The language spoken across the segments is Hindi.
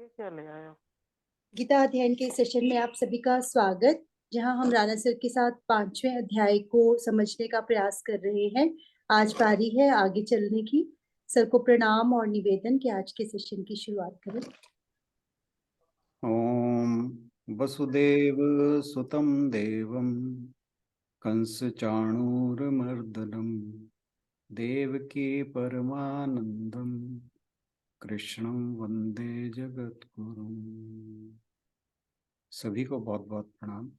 ये क्या ले आया? गीता अध्ययन के सेशन में आप सभी का स्वागत। जहां हम राणा सर के साथ 5वें अध्याय को समझने का प्रयास कर रहे हैं। आज बारी है आगे चलने की। सर को प्रणाम और निवेदन कि आज के सेशन की शुरुआत करें। ओम वसुदेव सुतं देवं कंसचाणूरमर्दनं देवकी परमानंदं कृष्णं वंदे जगद्गुरुं। सभी को बहुत बहुत प्रणाम।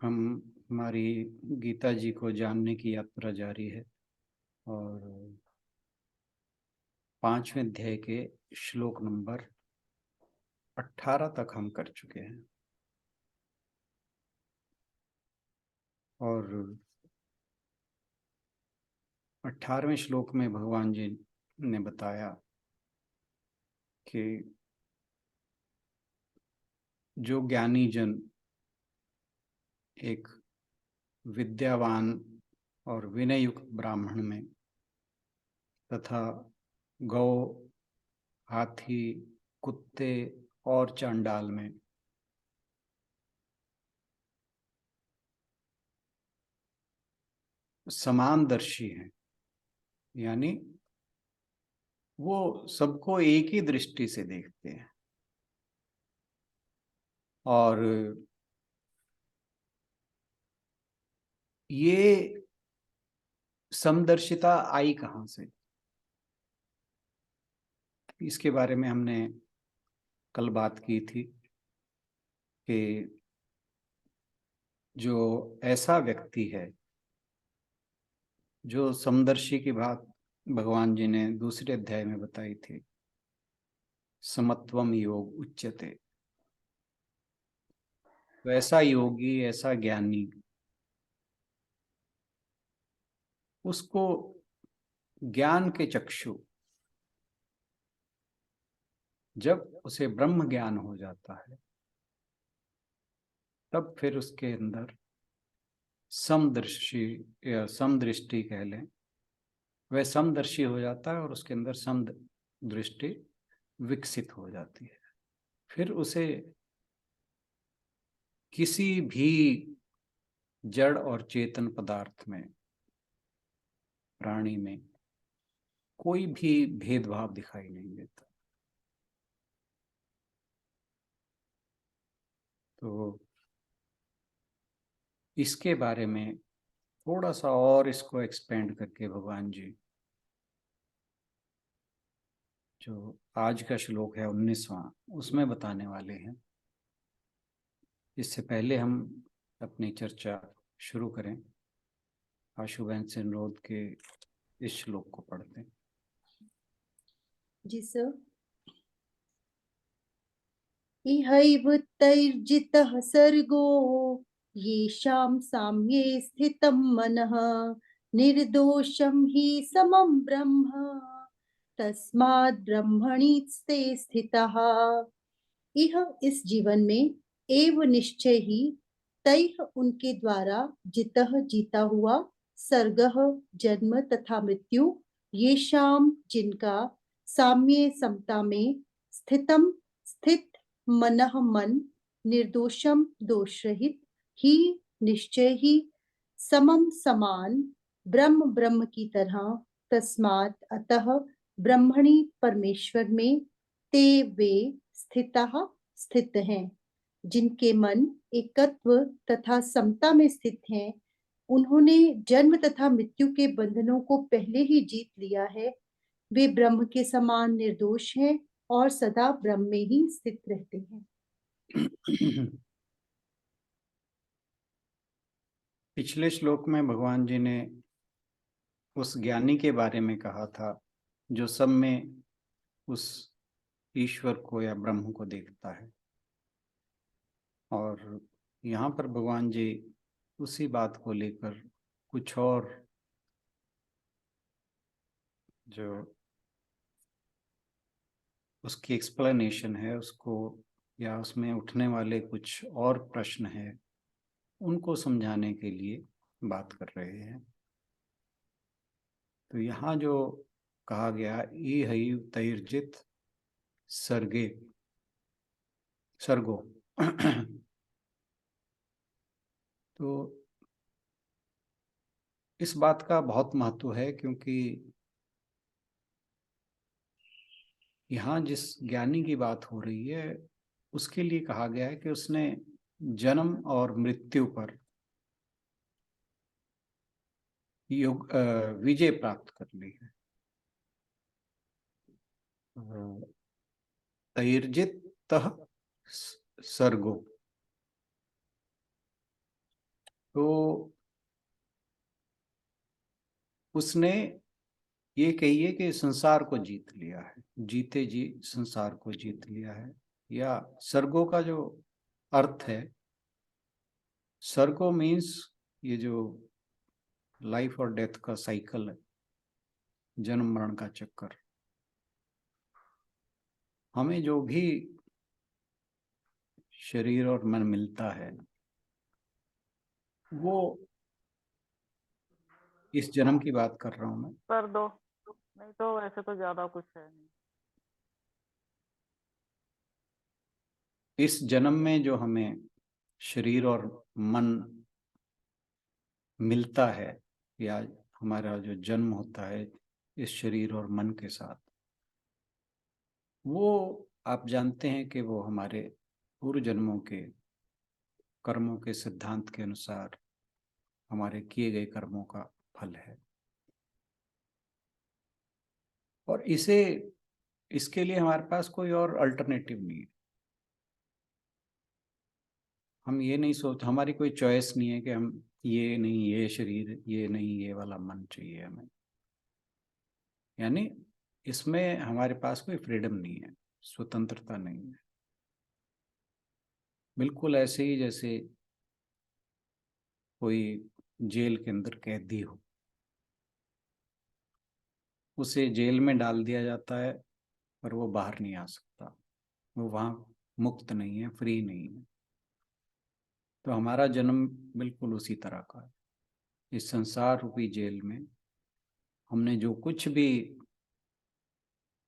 हम हमारी गीता जी को जानने की यात्रा जारी है और 5वें अध्याय के श्लोक नंबर 18 तक हम कर चुके हैं और 18वें श्लोक में भगवान जी ने बताया कि जो ज्ञानी जन एक विद्यावान और विनययुक्त ब्राह्मण में तथा गौ, हाथी, कुत्ते और चांडाल में समानदर्शी हैं, यानी वो सबको एक ही दृष्टि से देखते हैं। और ये समदर्शिता आई कहाँ से, इसके बारे में हमने कल बात की थी कि जो ऐसा व्यक्ति है जो समदर्शी की बात भगवान जी ने दूसरे अध्याय में बताई थी, समत्वम योग उच्यते, तो ऐसा योगी, ऐसा ज्ञानी, उसको ज्ञान के चक्षु, जब उसे ब्रह्म ज्ञान हो जाता है तब फिर उसके अंदर समदर्शी या समदृष्टि कह लें, वह समदर्शी हो जाता है और उसके अंदर समदृष्टि विकसित हो जाती है। फिर उसे किसी भी जड़ और चेतन पदार्थ में, प्राणी में कोई भी भेदभाव दिखाई नहीं देता। तो इसके बारे में थोड़ा सा और इसको एक्सपेंड करके भगवान जी जो आज का श्लोक है 19वां, उसमें बताने वाले हैं। इससे पहले हम अपनी चर्चा शुरू करें, आशु बहन से अनुरोध के इस श्लोक को पढ़ते हैं। जी सर। इहैव तैर्जितः सर्गो येषां साम्ये स्थितं मनः निर्दोषं हि समं ब्रह्म तस्माद् ब्रह्मणि ते स्थितः। यह इस जीवन में एव निश्चय ही तैह उनके द्वारा जितः जीता हुआ सर्गः जन्म तथा मृत्यु ये शाम जिनका साम्य समता में स्थितम स्थित मनः मन निर्दोषम दोष रहित ही निश्चय ही समम समान ब्रह्म ब्रह्म की तरह तस्मात् अतः ब्रह्मणि परमेश्वर में ते वे स्थितः स्थित हैं। जिनके मन एकत्व तथा समता में स्थित हैं, उन्होंने जन्म तथा मृत्यु के बंधनों को पहले ही जीत लिया है। वे ब्रह्म के समान निर्दोष हैं और सदा ब्रह्म में ही स्थित रहते हैं। पिछले श्लोक में भगवान जी ने उस ज्ञानी के बारे में कहा था जो सब में उस ईश्वर को या ब्रह्म को देखता है, और यहाँ पर भगवान जी उसी बात को लेकर कुछ और जो उसकी एक्सप्लेनेशन है उसको, या उसमें उठने वाले कुछ और प्रश्न हैं उनको समझाने के लिए बात कर रहे हैं। तो यहाँ जो कहा गया ई हई तैर्जित सर्गे सर्गो। तो इस बात का बहुत महत्व है, क्योंकि यहाँ जिस ज्ञानी की बात हो रही है उसके लिए कहा गया है कि उसने जन्म और मृत्यु पर विजय प्राप्त कर ली है। तैर्जित सर्गो, तो उसने ये कहिए कि संसार को जीत लिया है, जीते जी संसार को जीत लिया है। या सर्गो का जो अर्थ है, सर्गो मीन्स ये जो लाइफ और डेथ का साइकिल है, जन्म मरण का चक्कर, हमें जो भी शरीर और मन मिलता है वो, इस जन्म की बात कर रहा हूं मैं, कर दो, नहीं तो वैसे तो ज्यादा कुछ है नहीं। इस जन्म में जो हमें शरीर और मन मिलता है, या हमारा जो जन्म होता है इस शरीर और मन के साथ, वो आप जानते हैं कि वो हमारे पूर्व जन्मों के कर्मों के सिद्धांत के अनुसार हमारे किए गए कर्मों का फल है। और इसके लिए हमारे पास कोई और अल्टरनेटिव नहीं है। हम ये नहीं सोच, हमारी कोई चॉइस नहीं है कि हम ये नहीं ये शरीर, ये नहीं ये वाला मन चाहिए हमें। यानी इसमें हमारे पास कोई फ्रीडम नहीं है, स्वतंत्रता नहीं है। बिल्कुल ऐसे ही जैसे कोई जेल के अंदर कैदी हो, उसे जेल में डाल दिया जाता है पर वो बाहर नहीं आ सकता, वो वहाँ मुक्त नहीं है, फ्री नहीं है। तो हमारा जन्म बिल्कुल उसी तरह का है। इस संसार रूपी जेल में हमने जो कुछ भी,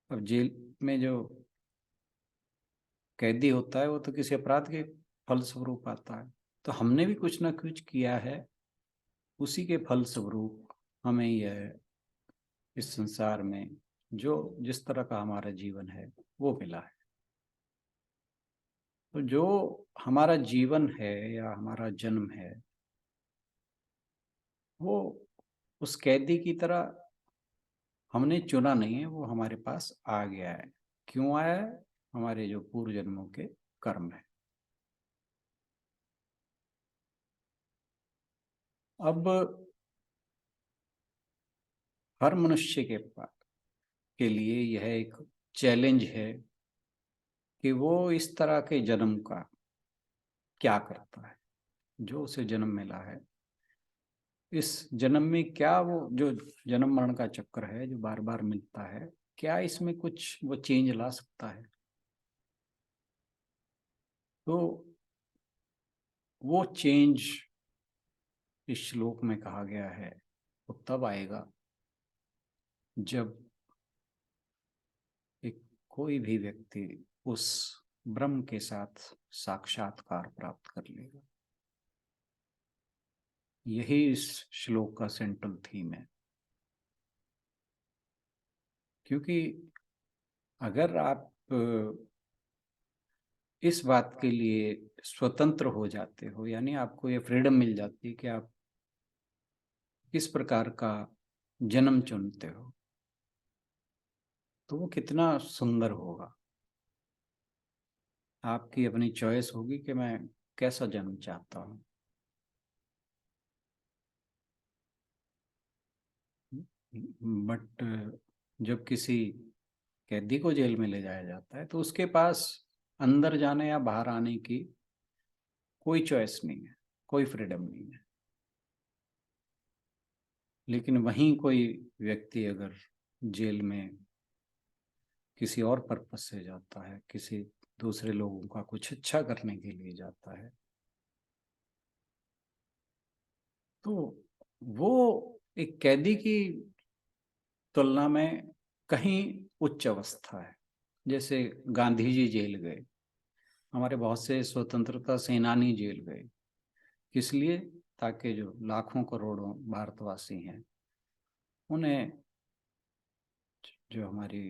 अब जेल में जो कैदी होता है वो तो किसी अपराध के फलस्वरूप आता है, तो हमने भी कुछ ना कुछ किया है, उसी के फलस्वरूप हमें यह इस संसार में जो जिस तरह का हमारा जीवन है वो मिला है। तो जो हमारा जीवन है या हमारा जन्म है, वो उस कैदी की तरह हमने चुना नहीं है, वो हमारे पास आ गया है। क्यों आया है? हमारे जो पूर्व जन्मों के कर्म है। अब हर मनुष्य के लिए यह एक चैलेंज है कि वो इस तरह के जन्म का क्या करता है। जो उसे जन्म मिला है, इस जन्म में क्या वो जो जन्म मरण का चक्कर है जो बार बार मिलता है, क्या इसमें कुछ वो चेंज ला सकता है? तो वो चेंज इस श्लोक में कहा गया है वो तब आएगा जब एक कोई भी व्यक्ति उस ब्रह्म के साथ साक्षात्कार प्राप्त कर लेगा। यही इस श्लोक का सेंट्रल थीम है। क्योंकि अगर आप इस बात के लिए स्वतंत्र हो जाते हो, यानी आपको ये फ्रीडम मिल जाती है कि आप किस प्रकार का जन्म चुनते हो, तो वो कितना सुंदर होगा। आपकी अपनी चॉइस होगी कि मैं कैसा जन्म चाहता हूँ। बट जब किसी कैदी को जेल में ले जाया जाता है तो उसके पास अंदर जाने या बाहर आने की कोई चॉइस नहीं है, कोई फ्रीडम नहीं है। लेकिन वहीं कोई व्यक्ति अगर जेल में किसी और पर्पस से जाता है, किसी दूसरे लोगों का कुछ अच्छा करने के लिए जाता है, तो वो एक कैदी की तुलना में कहीं उच्च अवस्था है। जैसे गांधी जी जेल गए, हमारे बहुत से स्वतंत्रता सेनानी जेल गए, किस लिए? ताकि जो लाखों करोड़ों भारतवासी हैं उन्हें जो हमारी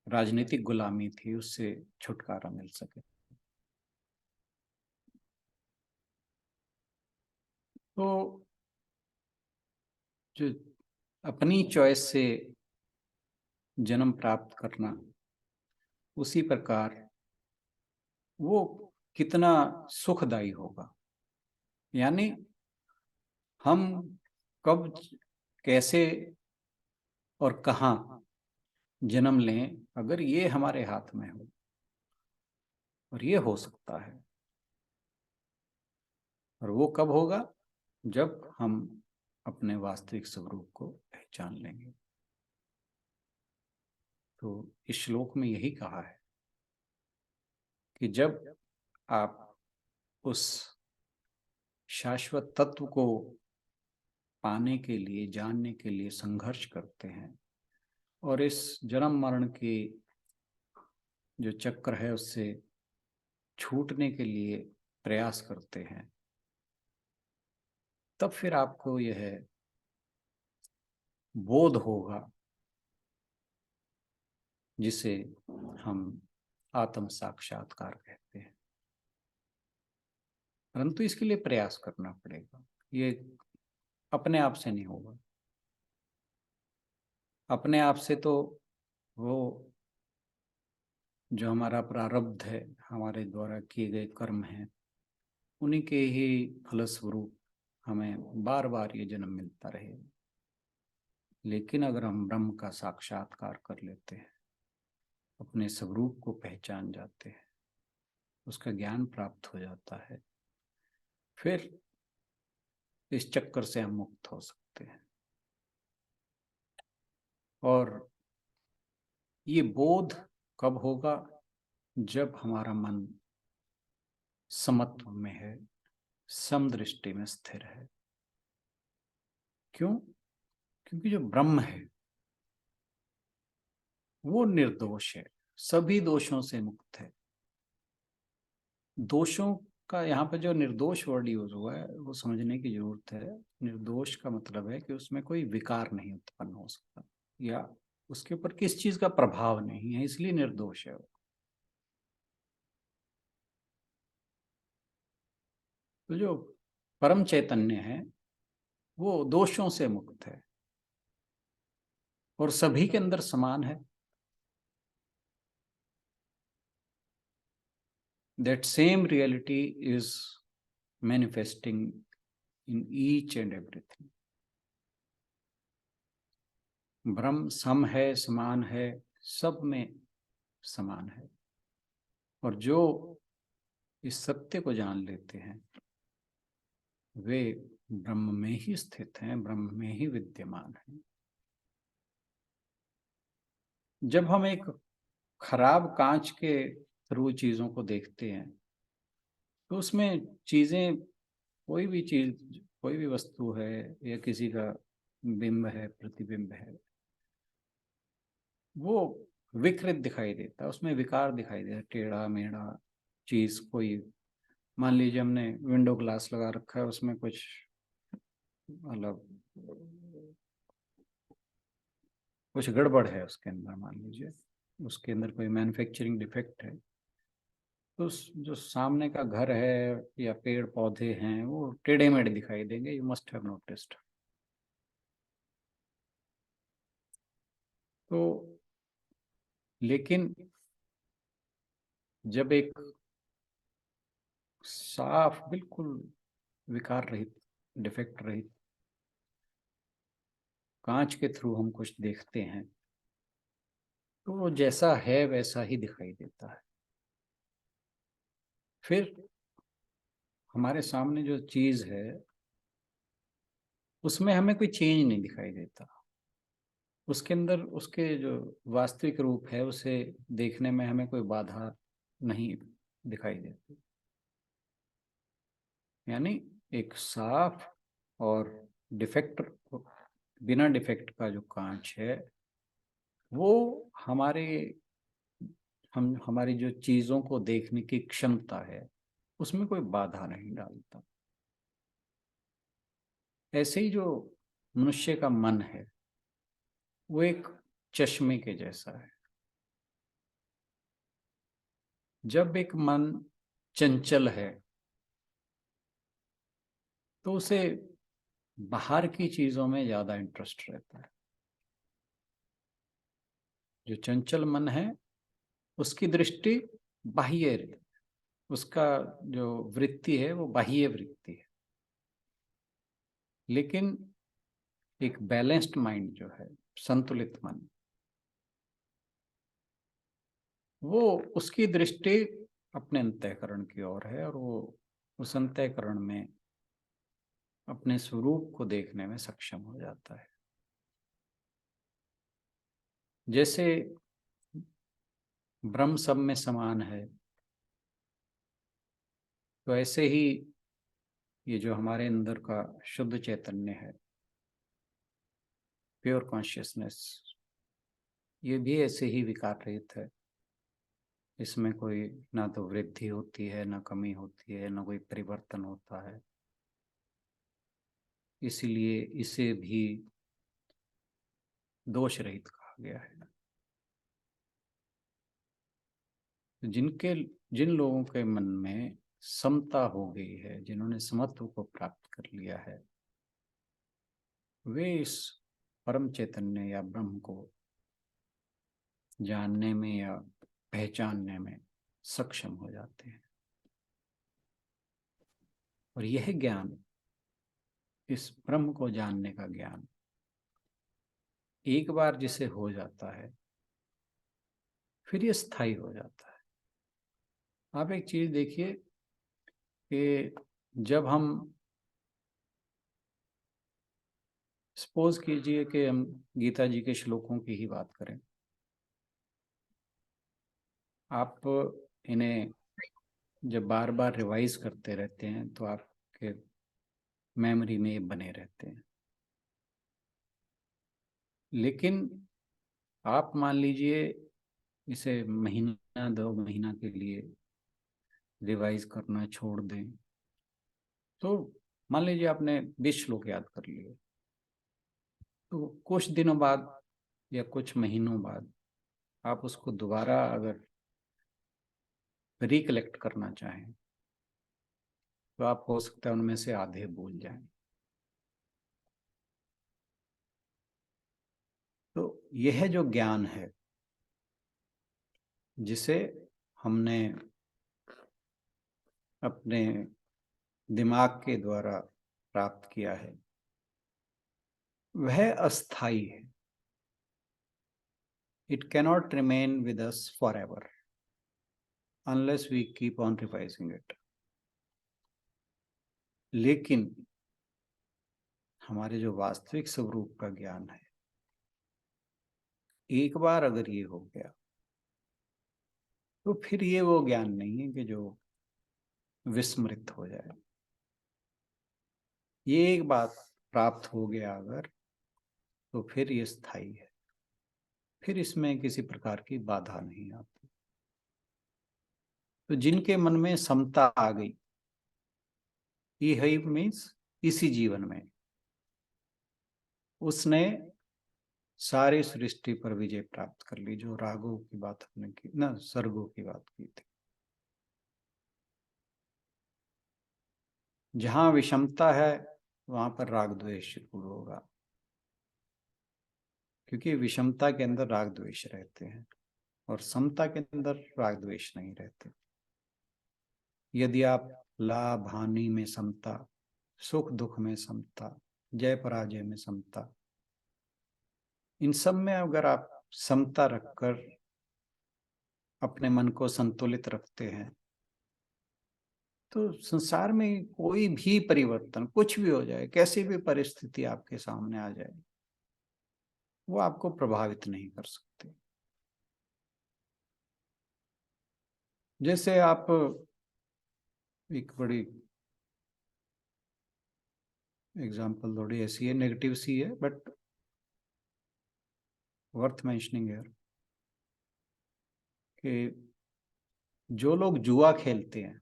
राजनीतिक गुलामी थी उससे छुटकारा मिल सके। तो जो अपनी चॉइस से जन्म प्राप्त करना, उसी प्रकार वो कितना सुखदायी होगा। यानी हम कब, कैसे और कहाँ जन्म लें, अगर ये हमारे हाथ में हो, और ये हो सकता है। और वो कब होगा? जब हम अपने वास्तविक स्वरूप को पहचान लेंगे। तो इस श्लोक में यही कहा है कि जब आप उस शाश्वत तत्व को पाने के लिए, जानने के लिए संघर्ष करते हैं और इस जन्म मरण की जो चक्र है उससे छूटने के लिए प्रयास करते हैं, तब फिर आपको यह बोध होगा जिसे हम आत्म साक्षात्कार कहते हैं। परंतु इसके लिए प्रयास करना पड़ेगा, ये अपने आप से नहीं होगा। अपने आप से तो वो जो हमारा प्रारब्ध है, हमारे द्वारा किए गए कर्म हैं, उन्हीं के ही फलस्वरूप हमें बार बार ये जन्म मिलता रहेगा। लेकिन अगर हम ब्रह्म का साक्षात्कार कर लेते हैं, अपने स्वरूप को पहचान जाते हैं, उसका ज्ञान प्राप्त हो जाता है, फिर इस चक्कर से हम मुक्त हो सकते हैं। और ये बोध कब होगा? जब हमारा मन समत्व में है, समदृष्टि में स्थिर है। क्यों? क्योंकि जो ब्रह्म है वो निर्दोष है, सभी दोषों से मुक्त है। दोषों का यहाँ पर जो निर्दोष वर्ड यूज हुआ है वो समझने की जरूरत है। निर्दोष का मतलब है कि उसमें कोई विकार नहीं उत्पन्न हो सकता, या उसके ऊपर किस चीज का प्रभाव नहीं है, इसलिए निर्दोष है वो। तो जो परम चैतन्य है वो दोषों से मुक्त है और सभी के अंदर समान है। That same reality is manifesting in each and everything. ब्रह्म सम है, समान है, सब में समान है। और जो इस सत्य को जान लेते हैं वे ब्रह्म में ही स्थित हैं, ब्रह्म में ही विद्यमान हैं। जब हम एक खराब कांच के थ्रू चीजों को देखते हैं तो उसमें चीजें, कोई भी चीज, कोई भी वस्तु है या किसी का बिंब है, प्रतिबिंब है, वो विकृत दिखाई देता है, उसमें विकार दिखाई देता है, टेढ़ा मेढ़ा चीज। कोई मान लीजिए हमने विंडो ग्लास लगा रखा है, उसमें कुछ मतलब कुछ गड़बड़ है उसके अंदर, मान लीजिए उसके अंदर कोई मैन्युफैक्चरिंग डिफेक्ट है, तो जो सामने का घर है या पेड़ पौधे हैं वो टेढ़े मेढ़े दिखाई देंगे। You must have noticed. तो लेकिन जब एक साफ, बिल्कुल विकार रहित, डिफेक्ट रहित कांच के थ्रू हम कुछ देखते हैं तो वो जैसा है वैसा ही दिखाई देता है। फिर हमारे सामने जो चीज है उसमें हमें कोई चेंज नहीं दिखाई देता, उसके अंदर उसके जो वास्तविक रूप है उसे देखने में हमें कोई बाधा नहीं दिखाई देती। यानी एक साफ और डिफेक्ट बिना डिफेक्ट का जो कांच है वो हमारी जो चीजों को देखने की क्षमता है उसमें कोई बाधा नहीं डालता। ऐसे ही जो मनुष्य का मन है वो एक चश्मे के जैसा है। जब एक मन चंचल है तो उसे बाहर की चीजों में ज्यादा इंटरेस्ट रहता है। जो चंचल मन है उसकी दृष्टि बाह्य है, उसका जो वृत्ति है वो बाह्य वृत्ति है। लेकिन एक बैलेंस्ड माइंड जो है, संतुलित मन, वो उसकी दृष्टि अपने अंतःकरण की ओर है और वो उस अंतःकरण में अपने स्वरूप को देखने में सक्षम हो जाता है। जैसे ब्रह्म सब में समान है, तो ऐसे ही ये जो हमारे अंदर का शुद्ध चैतन्य है, प्योर कॉन्शियसनेस, ये भी ऐसे ही विकार रहित है। इसमें कोई ना तो वृद्धि होती है, ना कमी होती है, ना कोई परिवर्तन होता है। इसीलिए इसे भी दोष रहित कहा गया है। जिन लोगों के मन में समता हो गई है, जिन्होंने समत्व को प्राप्त कर लिया है, वे इस परम चैतन्य या ब्रह्म को जानने में या पहचानने में सक्षम हो जाते हैं। और यह ज्ञान, इस ब्रह्म को जानने का ज्ञान, एक बार जिसे हो जाता है फिर ये स्थायी हो जाता है। आप एक चीज देखिए कि जब हम, सपोज कीजिए कि हम गीता जी के श्लोकों की ही बात करें, आप इन्हें जब बार बार रिवाइज करते रहते हैं तो आपके मेमोरी में ये बने रहते हैं। लेकिन आप मान लीजिए इसे महीना 2 महीना के लिए रिवाइज करना छोड़ दें, तो मान लीजिए आपने 20 श्लोक याद कर लिए, तो कुछ दिनों बाद या कुछ महीनों बाद आप उसको दोबारा अगर रिकलेक्ट करना चाहें तो आप हो सकता है उनमें से आधे भूल जाएं। तो यह जो ज्ञान है जिसे हमने अपने दिमाग के द्वारा प्राप्त किया है, वह अस्थाई है। It cannot remain with us forever unless we keep on revising it. लेकिन हमारे जो वास्तविक स्वरूप का ज्ञान है, एक बार अगर ये हो गया तो फिर ये वो ज्ञान नहीं है कि जो विस्मृत हो जाए। ये एक बात प्राप्त हो गया अगर, तो फिर ये स्थायी है, फिर इसमें किसी प्रकार की बाधा नहीं आती। तो जिनके मन में समता आ गई, ये मीन्स इसी जीवन में उसने सारी सृष्टि पर विजय प्राप्त कर ली। जो रागों की बात हमने की ना, सर्गों की बात की थी, जहां विषमता है वहां पर राग द्वेष शुरू होगा, क्योंकि विषमता के अंदर राग द्वेष रहते हैं और समता के अंदर राग द्वेष नहीं रहते। यदि आप लाभ हानि में समता, सुख दुख में समता, जय पराजय में समता, इन सब में अगर आप समता रखकर अपने मन को संतुलित रखते हैं, तो संसार में कोई भी परिवर्तन, कुछ भी हो जाए, कैसी भी परिस्थिति आपके सामने आ जाए, वो आपको प्रभावित नहीं कर सकते। जैसे आप, एक बड़ी एग्जाम्पल थोड़ी ऐसी है, नेगेटिव सी है, बट वर्थ मेंशनिंग हियर कि जो लोग जुआ खेलते हैं,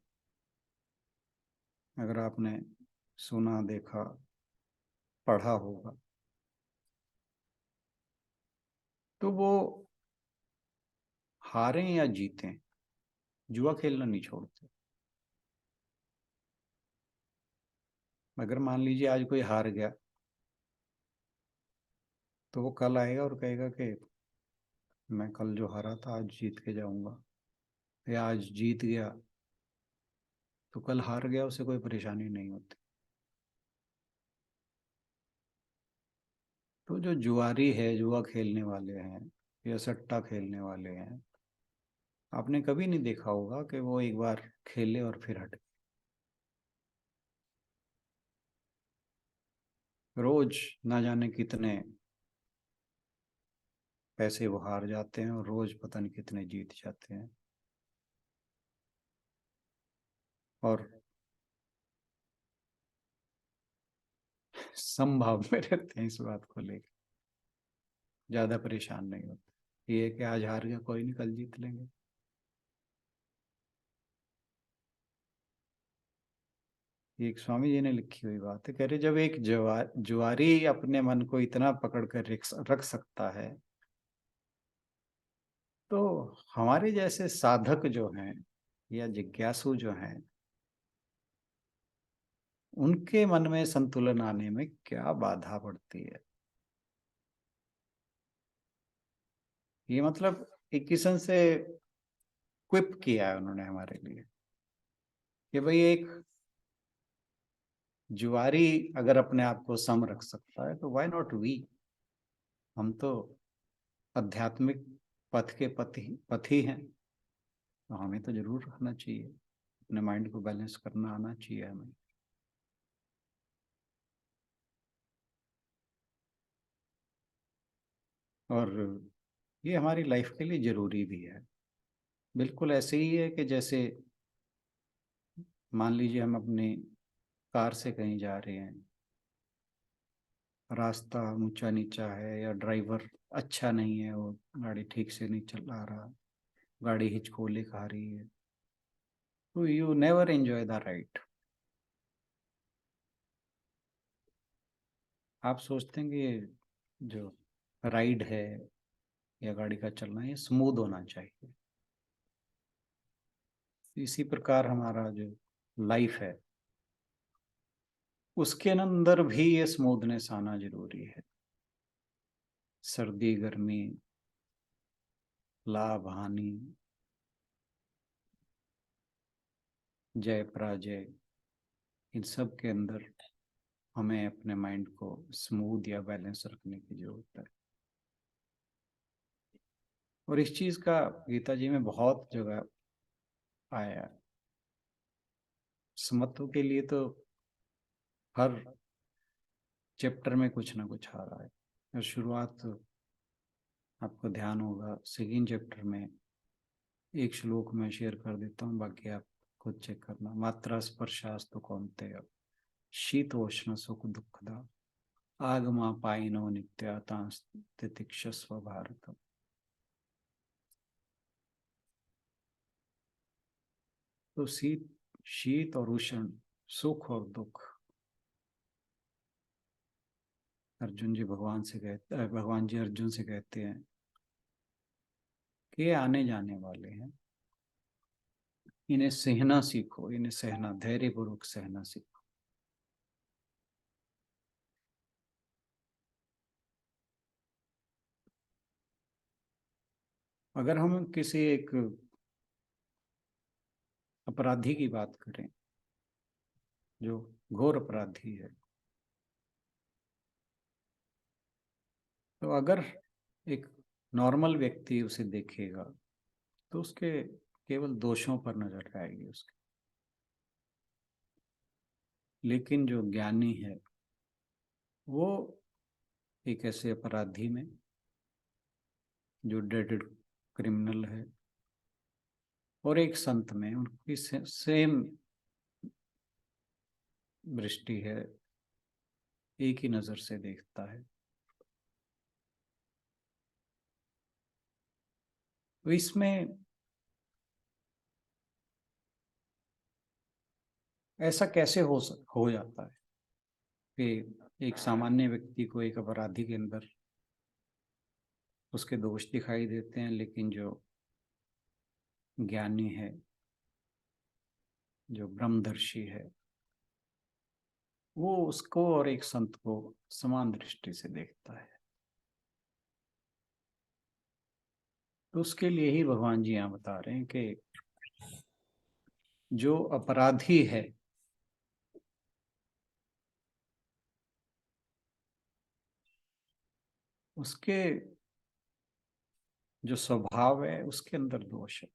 अगर आपने सुना, देखा, पढ़ा होगा, तो वो हारें या जीतें, जुआ खेलना नहीं छोड़ते। अगर मान लीजिए आज कोई हार गया, तो वो कल आएगा और कहेगा कि मैं कल जो हारा था आज जीत के जाऊंगा, या आज जीत गया तो कल हार गया, उसे कोई परेशानी नहीं होती। तो जो जुआरी है, जुआ खेलने वाले हैं या सट्टा खेलने वाले हैं, आपने कभी नहीं देखा होगा कि वो एक बार खेले और फिर हटे। रोज ना जाने कितने पैसे वो हार जाते हैं और रोज पता नहीं कितने जीत जाते हैं। और संभाव में रहते हैं इस बात को लेकर, ज्यादा परेशान नहीं होते। ये है कि आज हार गया, कोई नहीं, कल जीत लेंगे। ये एक स्वामी जी ने लिखी हुई बात है, कह रहे जब एक जुआरी अपने मन को इतना पकड़ कर रख सकता है, तो हमारे जैसे साधक जो हैं या जिज्ञासु जो हैं, उनके मन में संतुलन आने में क्या बाधा पड़ती है। ये मतलब एक किस्म से क्विप किया है उन्होंने हमारे लिए कि भाई एक जुआरी अगर अपने आप को सम रख सकता है तो व्हाई नॉट वी। हम तो आध्यात्मिक पथ के पथी हैं, तो हमें तो जरूर रखना चाहिए, अपने माइंड को बैलेंस करना आना चाहिए हमें। और ये हमारी लाइफ के लिए जरूरी भी है। बिल्कुल ऐसे ही है कि जैसे मान लीजिए हम अपनी कार से कहीं जा रहे हैं, रास्ता ऊंचा नीचा है या ड्राइवर अच्छा नहीं है, वो गाड़ी ठीक से नहीं चला रहा, गाड़ी हिचकोले खा रही है, तो you never enjoy the ride. आप सोचते हैं कि ये जो राइड है या गाड़ी का चलना, ये स्मूथ होना चाहिए। इसी प्रकार हमारा जो लाइफ है, उसके अंदर भी ये स्मूथनेस आना जरूरी है। सर्दी गर्मी, लाभ हानि, जय पराजय, इन सब के अंदर हमें अपने माइंड को स्मूथ या बैलेंस रखने की जरूरत है। और इस चीज का गीता जी में बहुत जगह आया है। समत्व के लिए तो हर चैप्टर में कुछ ना कुछ आ रहा है। और शुरुआत आपको ध्यान होगा सेकेंड चैप्टर में, एक श्लोक में शेयर कर देता हूँ, बाकी आप खुद चेक करना। मात्रा स्पर्शास्तु कौन्तेय शीतोष्ण सुख दुखदा आगमा पाइनो नित्याता तितिक्षस्व भारतम। तो शीत और उष्ण, सुख और दुख, अर्जुन जी भगवान जी अर्जुन से कहते हैं कि ये आने जाने वाले हैं, इन्हें सहना सीखो, इन्हें सहना, धैर्यपूर्वक सहना सीखो। अगर हम किसी एक अपराधी की बात करें जो घोर अपराधी है, तो अगर एक नॉर्मल व्यक्ति उसे देखेगा तो उसके केवल दोषों पर नजर आएगी उसके। लेकिन जो ज्ञानी है वो एक ऐसे अपराधी में जो डेडेड क्रिमिनल है और एक संत में उनकी सेम दृष्टि है, एक ही नजर से देखता है। तो इसमें ऐसा कैसे हो जाता है कि एक सामान्य व्यक्ति को एक अपराधी के अंदर उसके दोष दिखाई देते हैं, लेकिन जो ज्ञानी है, जो ब्रह्मदर्शी है, वो उसको और एक संत को समान दृष्टि से देखता है। तो उसके लिए ही भगवान जी यहाँ बता रहे हैं कि जो अपराधी है उसके जो स्वभाव है उसके अंदर दोष है,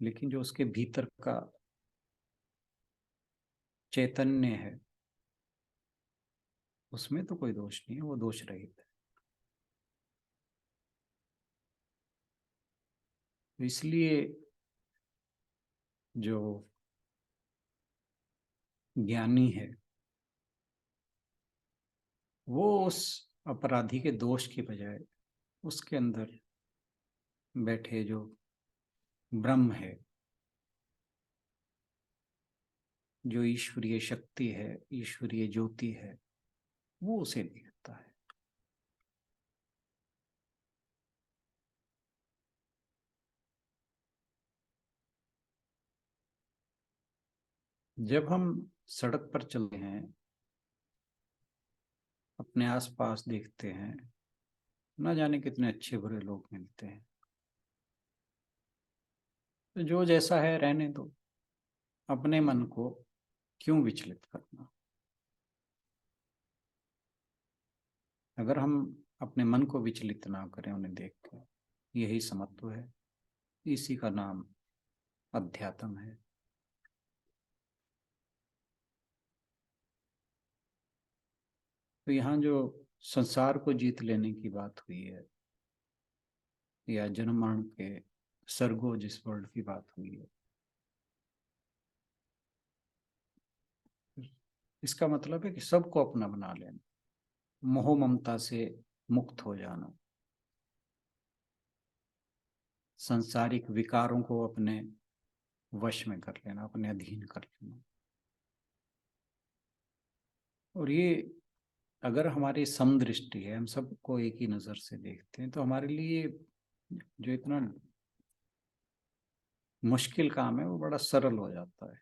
लेकिन जो उसके भीतर का चैतन्य है उसमें तो कोई दोष नहीं है, वो दोष रहित है। तो इसलिए जो ज्ञानी है वो उस अपराधी के दोष की बजाय उसके अंदर बैठे जो ब्रह्म है, जो ईश्वरीय शक्ति है, ईश्वरीय ज्योति है, वो उसे देखता है। जब हम सड़क पर चलते हैं, अपने आसपास देखते हैं, ना जाने कितने अच्छे बुरे लोग मिलते हैं, तो जो जैसा है रहने दो, अपने मन को क्यों विचलित करना। अगर हम अपने मन को विचलित ना करें उन्हें देख कर, यही समत्व है, इसी का नाम अध्यात्म है। तो यहाँ जो संसार को जीत लेने की बात हुई है, या जन्म मरण के सर्गो जिस वर्ड की बात हुई है, इसका मतलब है कि सबको अपना बना लेना, मोह ममता से मुक्त हो जाना, सांसारिक विकारों को अपने वश में कर लेना, अपने अधीन कर लेना। और ये अगर हमारी समदृष्टि है, हम सबको एक ही नजर से देखते हैं, तो हमारे लिए जो इतना मुश्किल काम है वो बड़ा सरल हो जाता है।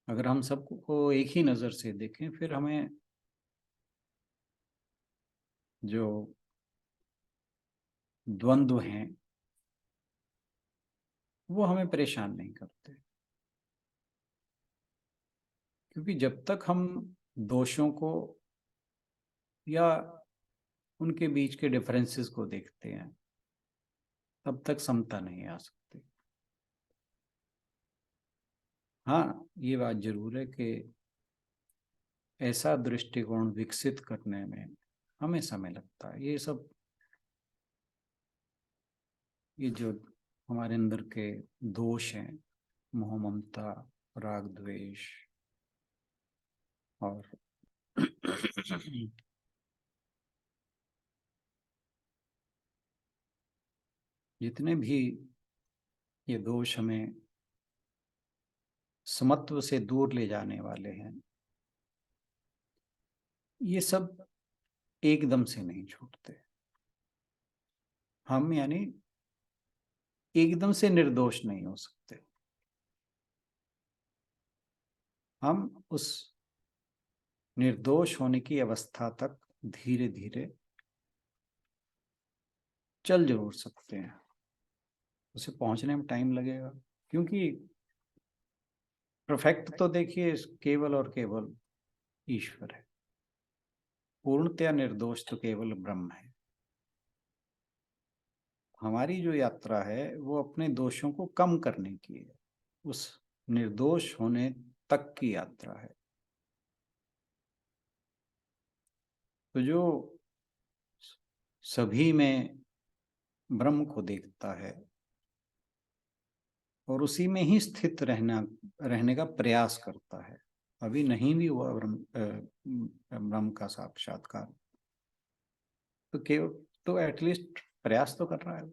अगर हम सबको एक ही नजर से देखें, फिर हमें जो द्वंद्व हैं वो हमें परेशान नहीं करते, क्योंकि जब तक हम दोषों को या उनके बीच के डिफरेंसेस को देखते हैं, तब तक समता नहीं आ सकती। हाँ, ये बात जरूर है कि ऐसा दृष्टिकोण विकसित करने में हमें समय लगता है। ये जो हमारे अंदर के दोष हैं, मोह ममता, राग द्वेष और जितने भी ये दोष हमें समत्व से दूर ले जाने वाले हैं, ये सब एकदम से नहीं छूटते। हम यानी एकदम से निर्दोष नहीं हो सकते। हम उस निर्दोष होने की अवस्था तक धीरे धीरे चल जरूर सकते हैं, उसे पहुंचने में टाइम लगेगा, क्योंकि परफेक्ट तो देखिए केवल और केवल ईश्वर है, पूर्णतया निर्दोष तो केवल ब्रह्म है। हमारी जो यात्रा है वो अपने दोषों को कम करने की है, उस निर्दोष होने तक की यात्रा है। तो जो सभी में ब्रह्म को देखता है और उसी में ही स्थित रहने का प्रयास करता है, अभी नहीं भी हुआ ब्रह्म का साक्षात्कार, तो केवल तो एटलीस्ट प्रयास तो कर रहा है।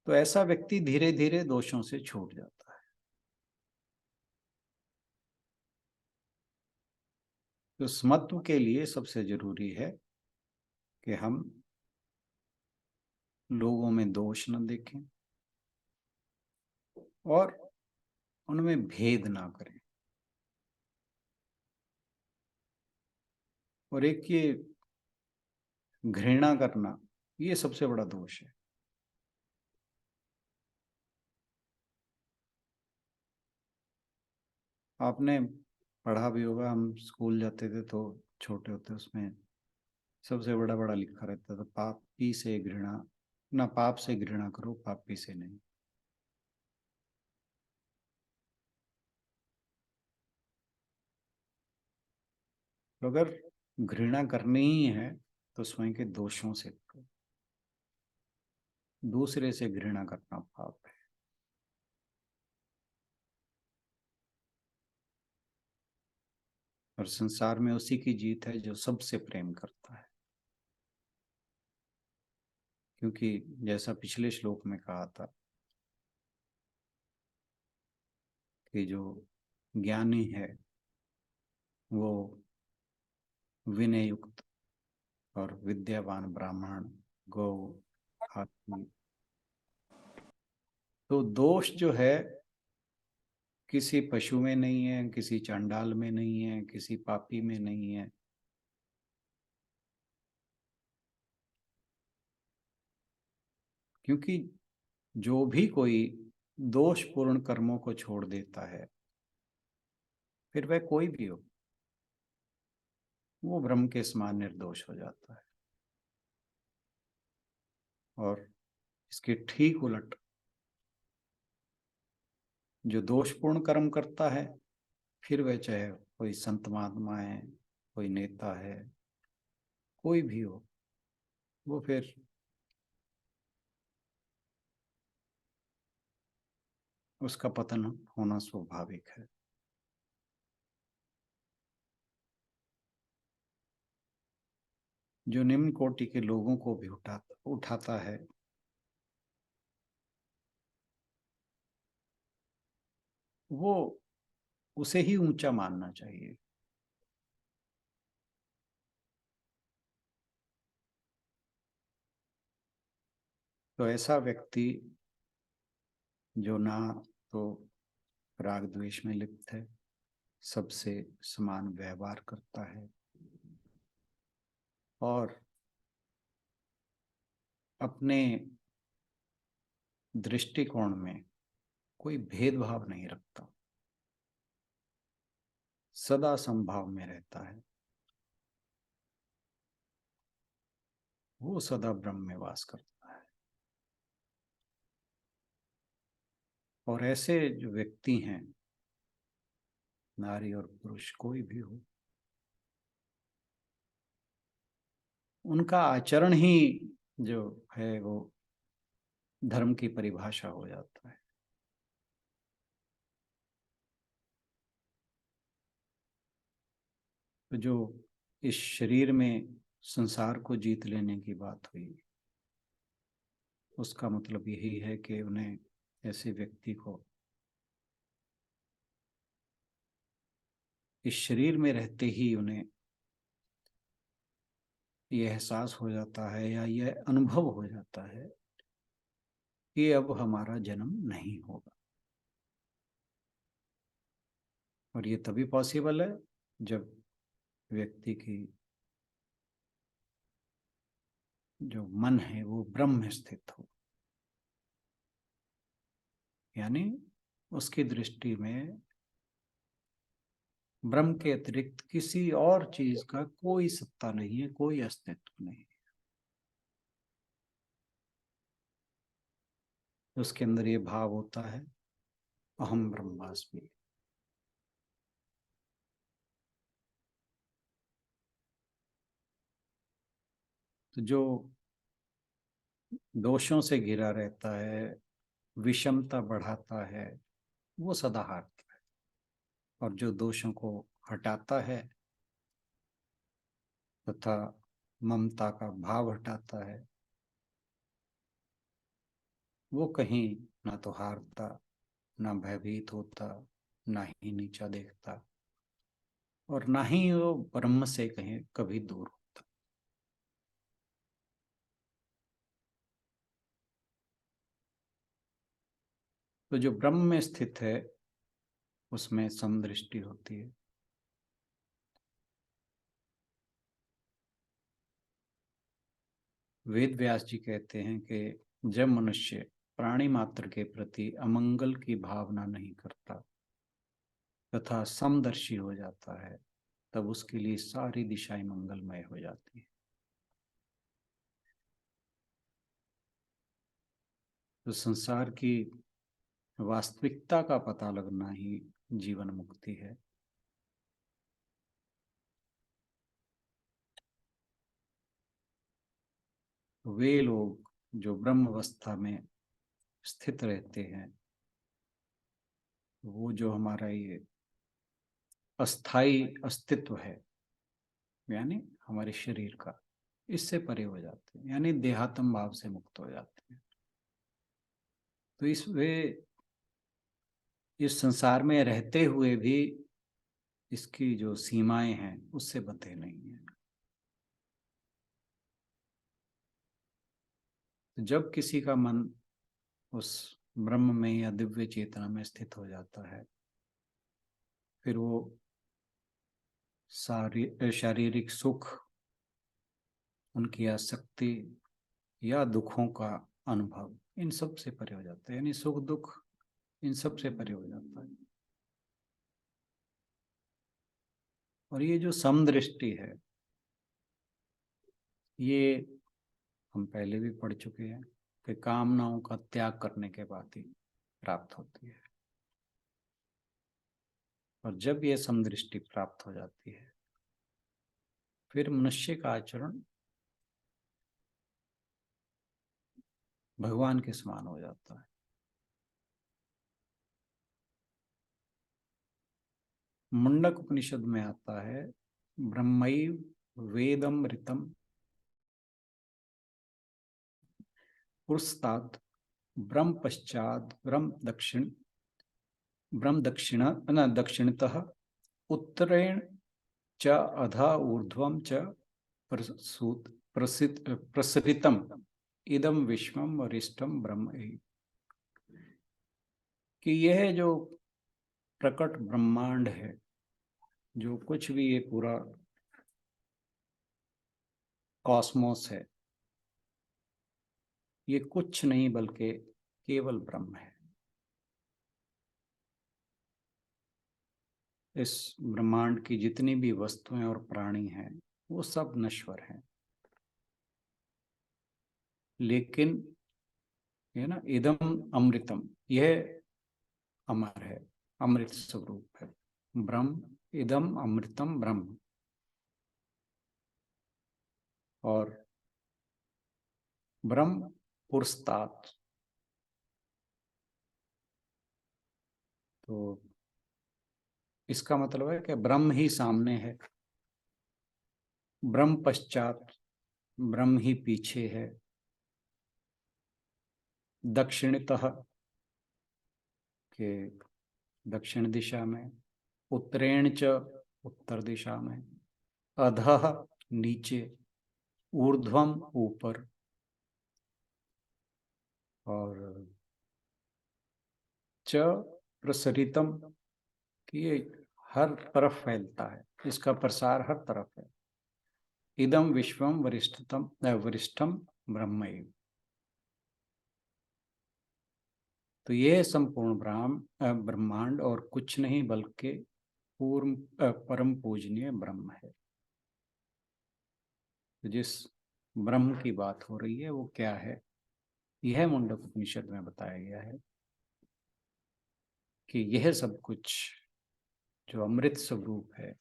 तो ऐसा व्यक्ति धीरे धीरे दोषों से छूट जाता है। तो समत्व के लिए सबसे जरूरी है कि हम लोगों में दोष न देखें और उनमें भेद ना करें। और एक ये घृणा करना, ये सबसे बड़ा दोष है। आपने पढ़ा भी होगा, हम स्कूल जाते थे तो छोटे होते उसमें सबसे बड़ा बड़ा लिखा रहता था, पापी से घृणा, ना पाप से घृणा करो, पापी से नहीं। तो अगर घृणा करनी ही है तो स्वयं के दोषों से करो। दूसरे से घृणा करना पाप है। और संसार में उसी की जीत है जो सबसे प्रेम करता है। क्योंकि जैसा पिछले श्लोक में कहा था कि जो ज्ञानी है वो विनय युक्त और विद्यावान ब्राह्मण, गौ, आदमी। तो दोष जो है किसी पशु में नहीं है, किसी चांडाल में नहीं है, किसी पापी में नहीं है। क्योंकि जो भी कोई दोषपूर्ण कर्मों को छोड़ देता है, फिर वह कोई भी हो, वो ब्रह्म के समान निर्दोष हो जाता है। और इसके ठीक उलट जो दोषपूर्ण कर्म करता है, फिर वह चाहे कोई संत महात्मा है, कोई नेता है, कोई भी हो, वो फिर उसका पतन होना स्वाभाविक है। जो निम्न कोटि के लोगों को भी उठाता है, वो उसे ही ऊंचा मानना चाहिए। तो ऐसा व्यक्ति जो ना तो राग द्वेष में लिप्त है, सबसे समान व्यवहार करता है और अपने दृष्टिकोण में कोई भेदभाव नहीं रखता, सदा समभाव में रहता है, वो सदा ब्रह्म में वास करता है। और ऐसे जो व्यक्ति हैं, नारी और पुरुष कोई भी हो, उनका आचरण ही जो है वो धर्म की परिभाषा हो जाता है। तो जो इस शरीर में संसार को जीत लेने की बात हुई, उसका मतलब यही है कि उन्हें, ऐसे व्यक्ति को इस शरीर में रहते ही उन्हें यह एहसास हो जाता है या यह अनुभव हो जाता है कि अब हमारा जन्म नहीं होगा। और ये तभी पॉसिबल है जब व्यक्ति की जो मन है वो ब्रह्म में स्थित हो, यानी उसकी दृष्टि में ब्रह्म के अतिरिक्त किसी और चीज का कोई सत्ता नहीं है, कोई अस्तित्व नहीं है। उसके अंदर ये भाव होता है, अहम ब्रह्मास्मि। तो जो दोषों से घिरा रहता है, विषमता बढ़ाता है, वो सदा हारता है। और जो दोषों को हटाता है तथा ममता का भाव हटाता है, वो कहीं ना तो हारता, ना भयभीत होता, ना ही नीचा देखता, और ना ही वो ब्रह्म से कहीं कभी दूर होता। तो जो ब्रह्म में स्थित है उसमें समदृष्टि होती है। वेद व्यास जी कहते हैं कि जब मनुष्य प्राणी मात्र के प्रति अमंगल की भावना नहीं करता तथा समदर्शी हो जाता है, तब उसके लिए सारी दिशाएं मंगलमय हो जाती है। तो संसार की वास्तविकता का पता लगना ही जीवन मुक्ति है। वे लोग जो ब्रह्म अवस्था में स्थित रहते हैं, वो जो हमारा ये अस्थाई अस्तित्व है, यानी हमारे शरीर का, इससे परे हो जाते हैं, यानी देहात्म भाव से मुक्त हो जाते हैं। तो इस संसार में रहते हुए भी इसकी जो सीमाएं हैं उससे बंधे नहीं है। तो जब किसी का मन उस ब्रह्म में या दिव्य चेतना में स्थित हो जाता है, फिर वो शारीरिक सुख, उनकी आसक्ति या दुखों का अनुभव, इन सब से परे हो जाता है, यानी सुख दुख इन सब से परे हो जाता है। और ये जो समदृष्टि है, ये हम पहले भी पढ़ चुके हैं कि कामनाओं का त्याग करने के बाद ही प्राप्त होती है। और जब ये समदृष्टि प्राप्त हो जाती है, फिर मनुष्य का आचरण भगवान के समान हो जाता है। मुंडक उपनिषद में आता है, ब्रह्मैव वेदमृतम पुरस्तात् ब्रह्म पश्चात ब्रह्म दक्षिणतः उत्तरेण च अधा ऊर्ध्वं च प्रसृतम इदम विश्वम वरिष्ठम ब्रह्म। कि यह जो प्रकट ब्रह्मांड है, जो कुछ भी ये पूरा कॉस्मोस है, ये कुछ नहीं बल्कि केवल ब्रह्म है। इस ब्रह्मांड की जितनी भी वस्तुएं और प्राणी हैं वो सब नश्वर हैं, लेकिन ये ना इदम अमृतम, यह अमर है, अमृत स्वरूप है ब्रह्म। इदम अमृतम ब्रह्म। और ब्रह्म पुरस्तात्, तो इसका मतलब है कि ब्रह्म ही सामने है, ब्रह्म पश्चात, ब्रह्म ही पीछे है, दक्षिणतः के दक्षिण दिशा में, उत्तरेण च उत्तर दिशा में, अधः नीचे, ऊर्ध्वम ऊपर, और च प्रसरितम, कि ये हर तरफ फैलता है, इसका प्रसार हर तरफ है। इदम विश्वम वरिष्ठम ब्रह्मैव। तो ये संपूर्ण ब्रह्मांड और कुछ नहीं बल्कि परम पूजनीय ब्रह्म है। तो जिस ब्रह्म की बात हो रही है वो क्या है, यह मुंडक उपनिषद में बताया गया है कि यह सब कुछ जो अमृत स्वरूप है,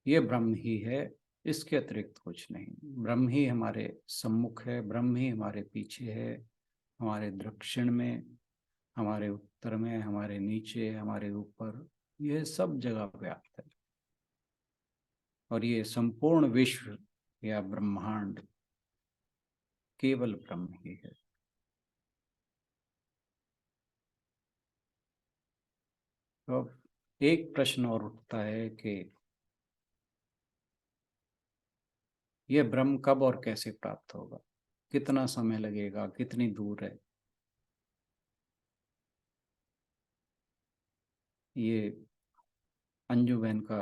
ये ब्रह्म ही है, इसके अतिरिक्त कुछ नहीं। ब्रह्म ही हमारे सम्मुख है, ब्रह्म ही हमारे पीछे है, हमारे दक्षिण में, हमारे उत्तर में, हमारे नीचे, हमारे ऊपर, यह सब जगह व्याप्त है। और ये संपूर्ण विश्व या ब्रह्मांड केवल ब्रह्म ही है। तो एक प्रश्न और उठता है कि यह ब्रह्म कब और कैसे प्राप्त होगा, कितना समय लगेगा, कितनी दूर है। ये अंजू बहन का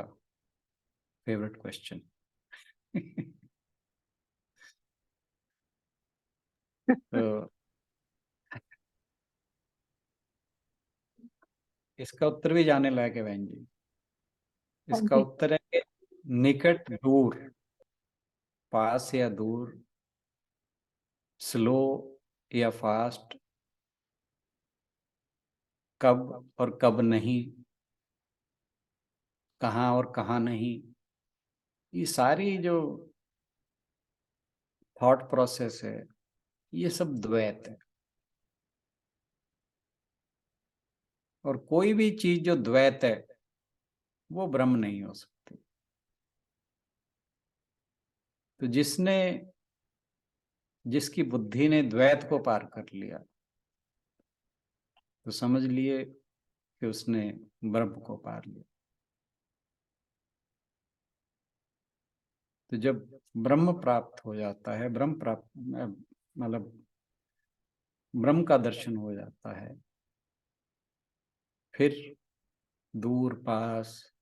फेवरेट क्वेश्चन। तो इसका उत्तर भी जाने लायक है बहन जी। हाँ इसका जी। उत्तर है कि निकट, दूर, पास या दूर, स्लो या फास्ट, कब और कब नहीं, कहाँ और कहाँ नहीं, ये सारी जो थॉट प्रोसेस है ये सब द्वैत है। और कोई भी चीज जो द्वैत है वो ब्रह्म नहीं हो सकती। तो जिसकी बुद्धि ने द्वैत को पार कर लिया तो समझ लिए कि उसने ब्रह्म को पार लिया। तो जब ब्रह्म प्राप्त हो जाता है, ब्रह्म प्राप्त मतलब ब्रह्म का दर्शन हो जाता है, फिर दूर, पास,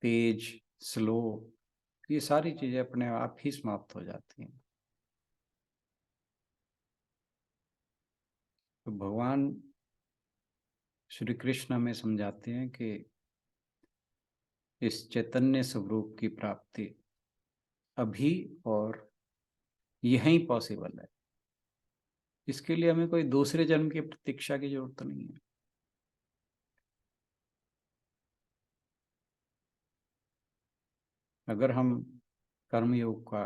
तेज, स्लो, ये सारी चीजें अपने आप ही समाप्त हो जाती हैं। तो भगवान श्री कृष्ण हमें समझाते हैं कि इस चैतन्य स्वरूप की प्राप्ति अभी और यहीं पॉसिबल है। इसके लिए हमें कोई दूसरे जन्म की प्रतीक्षा की जरूरत नहीं है। अगर हम कर्मयोग का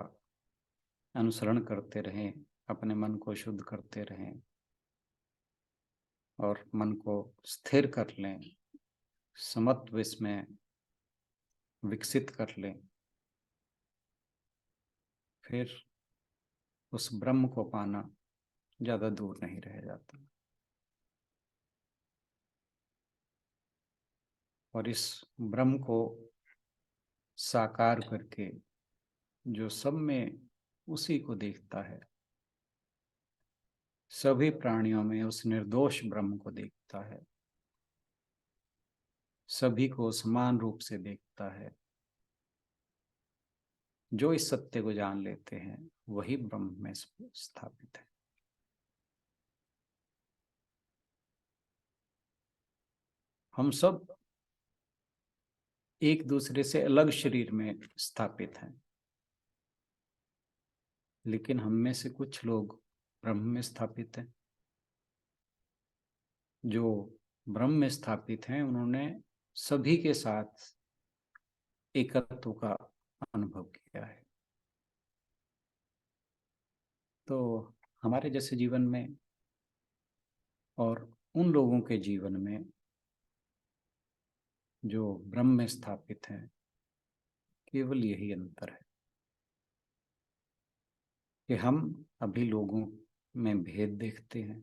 अनुसरण करते रहें, अपने मन को शुद्ध करते रहें और मन को स्थिर कर लें, समत्व इसमें विकसित कर लें, फिर उस ब्रह्म को पाना ज्यादा दूर नहीं रह जाता। और इस ब्रह्म को साकार करके जो सब में उसी को देखता है, सभी प्राणियों में उस निर्दोष ब्रह्म को देखता है, सभी को समान रूप से देखता है, जो इस सत्य को जान लेते हैं वही ब्रह्म में स्थापित है। हम सब एक दूसरे से अलग शरीर में स्थापित हैं, लेकिन हम में से कुछ लोग ब्रह्म में स्थापित हैं। जो ब्रह्म में स्थापित हैं उन्होंने सभी के साथ एकत्व का अनुभव किया है। तो हमारे जैसे जीवन में और उन लोगों के जीवन में जो ब्रह्म में स्थापित हैं, केवल यही अंतर है कि हम अभी लोगों में भेद देखते हैं,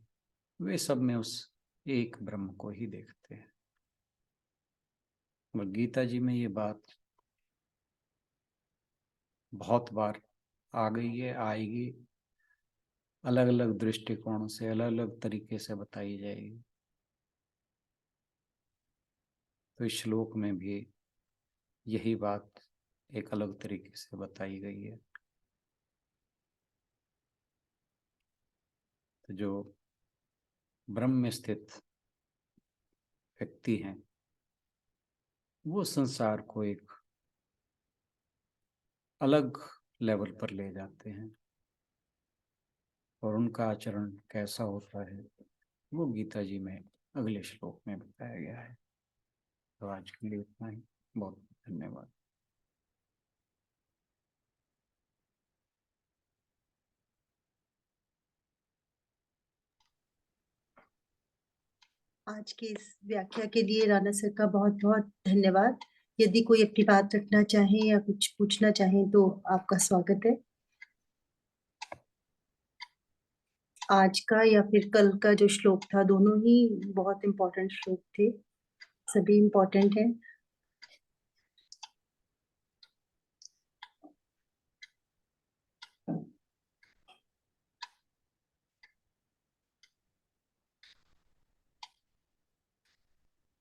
वे सब में उस एक ब्रह्म को ही देखते हैं। और गीता जी में ये बात बहुत बार आ गई है, आएगी, अलग अलग दृष्टिकोणों से अलग अलग तरीके से बताई जाएगी। तो इस श्लोक में भी यही बात एक अलग तरीके से बताई गई है। तो जो ब्रह्म में स्थित व्यक्ति हैं वो संसार को एक अलग लेवल पर ले जाते हैं, और उनका आचरण कैसा होता है वो गीता जी में अगले श्लोक में बताया गया है। तो आज के लिए इतना ही। बहुत धन्यवाद। आज के इस व्याख्या के लिए राणा सर का बहुत बहुत धन्यवाद। यदि कोई अपनी बात रखना चाहे या कुछ पूछना चाहे तो आपका स्वागत है। आज का या फिर कल का जो श्लोक था, दोनों ही बहुत इम्पोर्टेंट श्लोक थे, सभी इम्पोर्टेंट हैं।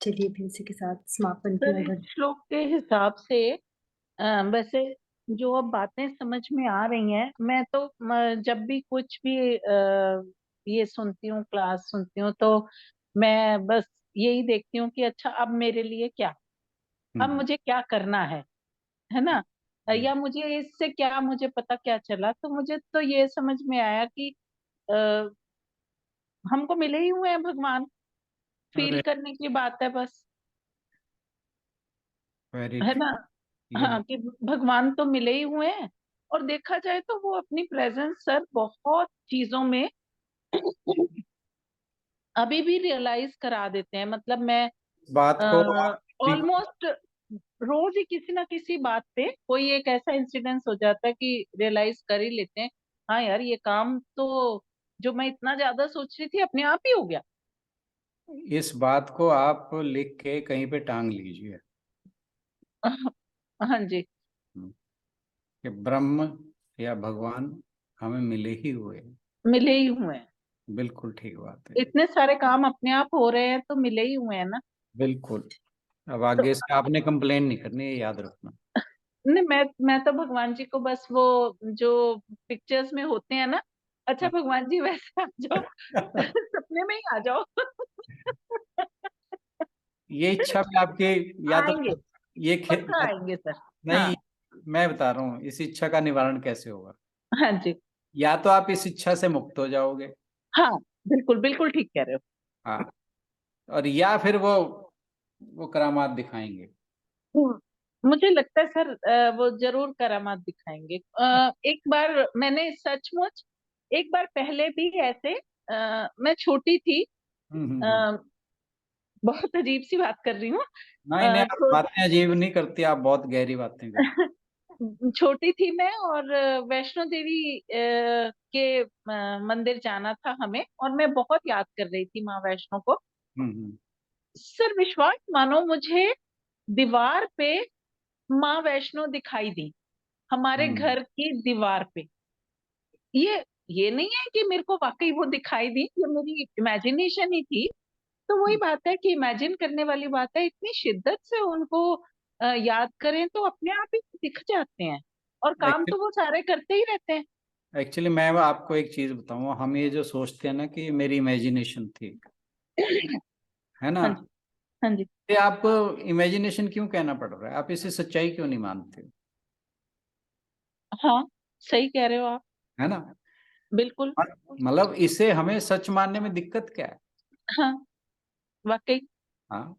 चलिए फिर इसी के साथ समापन की सर, ओर इस श्लोक के हिसाब से वैसे जो अब बातें समझ में आ रही हैं, मैं तो जब भी कुछ भी ये सुनती हूँ, क्लास सुनती हूँ, तो मैं बस यही देखती हूँ कि अच्छा अब मेरे लिए क्या, अब मुझे क्या करना है ना। या मुझे इससे क्या, मुझे पता क्या चला, तो मुझे तो ये समझ में आया कि अ, हमको मिले ही हुए हैं भगवान, फील अरे करने की बात है बस, वेरी है ट्रू। ना। ये हाँ, कि भगवान तो मिले ही हुए हैं, और देखा जाए तो वो अपनी प्रेजेंस सर बहुत चीजों में अभी भी रियलाइज करा देते हैं। मतलब मैं बात को आप भी ऑलमोस्ट रोज ही किसी ना किसी बात पे कोई एक ऐसा इंसिडेंस हो जाता है कि रियलाइज कर ही लेते हैं, हाँ यार ये काम तो जो मैं इतना ज्यादा सोच रही थी अपने आप ही हो गया। इस बात को आप लिख के कहीं पे टांग लीजिए हाँ जी, कि ब्रह्म या भगवान हमें मिले ही हुए हैं। मिले ही हुए हैं। बिल्कुल ठीक बात है। इतने सारे काम अपने आप हो रहे हैं तो मिले ही हुए हैं ना। बिल्कुल। अब तो आगे से आपने कंप्लेन नहीं करनी, ये याद रखना। नहीं, मैं तो भगवान जी को बस वो जो पिक्चर्स में होते हैं ना, अच्छा भगवान जी वैसे आ जाओ, सपने में ही आ जाओ। ये इच्छा भी आपकी, या तो आएंगे, ये पक्का आएंगे सर। नहीं, हाँ, मैं बता रहा हूँ इस इच्छा का निवारण कैसे होगा। हाँ जी, या तो आप इस इच्छा से मुक्त हो जाओगे, हाँ, बिल्कुल बिल्कुल ठीक कह रहे हाँ, और या फिर वो करामात दिखाएंगे। हो। मुझे लगता है सर वो जरूर करामात दिखाएंगे। एक बार मैंने सचमुच, एक बार पहले भी ऐसे मैं छोटी थी, हम्म। अ, बहुत अजीब सी बात कर रही हूँ। नहीं नहीं, आप तो बातें अजीब नहीं करती, आप बहुत गहरी बातें करती। छोटी थी मैं, और वैष्णो देवी के मंदिर जाना था हमें, और मैं बहुत याद कर रही थी माँ वैष्णो को। हम्म सर विश्वास मानो, मुझे दीवार पे माँ वैष्णो दिखाई दी, हमारे हम्म। घर की दीवार पे। ये नहीं है कि मेरे को वाकई वो दिखाई दी, ये मेरी इमेजिनेशन ही थी। तो वही बात है कि इमेजिन करने वाली बात है, इतनी शिद्दत से उनको याद करें तो अपने आप ही दिख जाते हैं, और काम तो वो सारे करते ही रहते हैं। एक्चुअली मैं आपको एक चीज बताऊं, हम ये जो सोचते हैं ना कि मेरी इमेजिनेशन थी, है ना, हाँ जी, हाँ जी, ये आपको इमेजिनेशन क्यों कहना पड़ रहा है, आप इसे सच्चाई क्यों नहीं मानते, हाँ, सही कह रहे हो आप, है ना। बिल्कुल। मतलब इसे हमें सच मानने में दिक्कत क्या है। हाँ, वाकई, हाँ,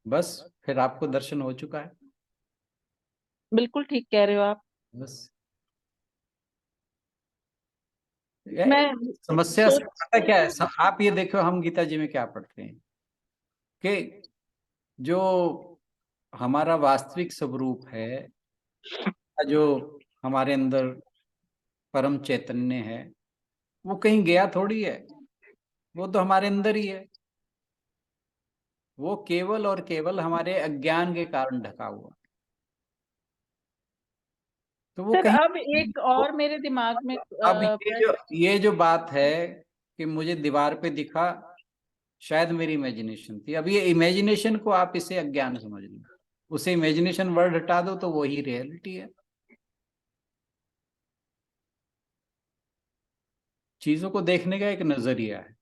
बस फिर आपको दर्शन हो चुका है। बिल्कुल ठीक कह रहे हो आप। बस मैं समस्या से पता क्या है, आप ये देखो, हम गीता जी में क्या पढ़ते हैं कि जो हमारा वास्तविक स्वरूप है, जो हमारे अंदर परम चैतन्य है, वो कहीं गया थोड़ी है, वो तो हमारे अंदर ही है। वो केवल और केवल हमारे अज्ञान के कारण ढका हुआ, तो वो सर कहीं। अब एक और मेरे दिमाग में अब ये जो बात है कि मुझे दीवार पे दिखा, शायद मेरी इमेजिनेशन थी। अब ये इमेजिनेशन को आप इसे अज्ञान समझ लो, उसे इमेजिनेशन वर्ड हटा दो तो वही रियलिटी है। चीजों को देखने का एक नजरिया है।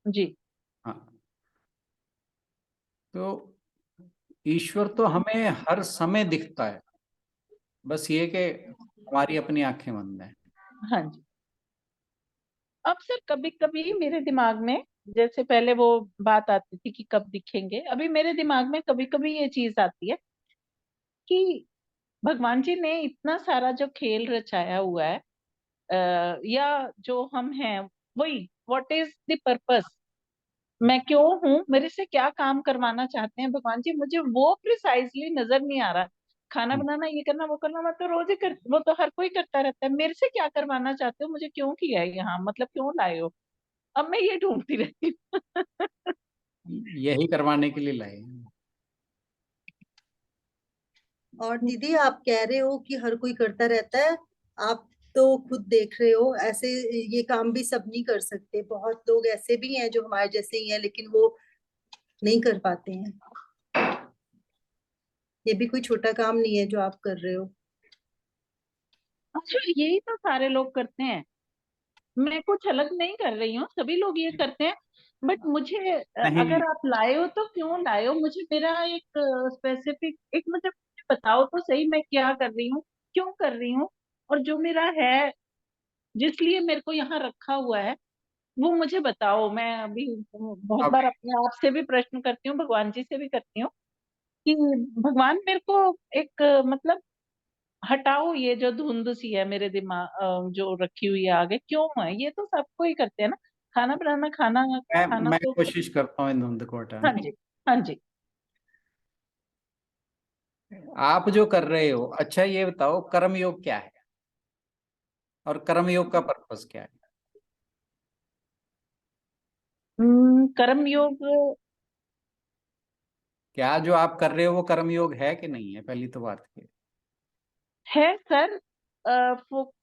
जी, हाँ, तो ईश्वर तो हमें हर समय दिखता है, बस ये कि हमारी अपनी आंखें बंद हैं। हाँ जी। अब सर कभी कभी मेरे दिमाग में, जैसे पहले वो बात आती थी कि कब दिखेंगे, अभी मेरे दिमाग में कभी कभी ये चीज आती है कि भगवान जी ने इतना सारा जो खेल रचाया हुआ है, या जो हम हैं, वही व्हाट इज द पर्पस, मैं क्यों हूँ, मेरे से क्या काम करवाना चाहते हैं भगवान जी, मुझे वो प्रिसाइजली नजर नहीं आ रहा। खाना बनाना, ये करना, वो करना, मैं तो रोज ही कर, वो तो हर कोई करता रहता है। मेरे से क्या करवाना चाहते हो, मुझे क्यों किया है यहाँ, मतलब क्यों लाए हो? अब मैं ये ढूंढती रहती हूँ। यही करवाने के लिए लाए हैं। और दीदी आप कह रहे हो कि हर कोई करता रहता है, आप तो खुद देख रहे हो ऐसे ये काम भी सब नहीं कर सकते। बहुत लोग ऐसे भी हैं जो हमारे जैसे ही हैं लेकिन वो नहीं कर पाते हैं। ये भी कोई छोटा काम नहीं है जो आप कर रहे हो। अच्छा, यही तो सारे लोग करते हैं, मैं कुछ अलग नहीं कर रही हूँ, सभी लोग ये करते हैं। बट मुझे नहीं, अगर आप लाए हो तो क्यों लाए हो? मुझे मेरा एक स्पेसिफिक एक, मुझे बताओ तो सही, मैं क्या कर रही हूँ, क्यों कर रही हूँ, और जो मेरा है, जिस लिए मेरे को यहाँ रखा हुआ है, वो मुझे बताओ। मैं अभी बहुत अब बार अपने आप से भी प्रश्न करती हूँ, भगवान जी से भी करती हूँ कि भगवान मेरे को एक मतलब हटाओ ये जो धुंध सी है मेरे दिमाग जो रखी हुई है आगे, क्यों है? ये तो सबको ही करते हैं ना, खाना बनाना, खाना खाना मैं तो। कोशिश करता हूँ इन धुंध को हाँ हटाने की। जी, हाँ जी। आप जो कर रहे हो, अच्छा ये बताओ कर्म योग क्या है और कर्म योग का पर्पस क्या है? कर्म योग क्या जो आप कर रहे हो वो कर्म योग है कि नहीं है, पहली तो बात ये। है सर, वो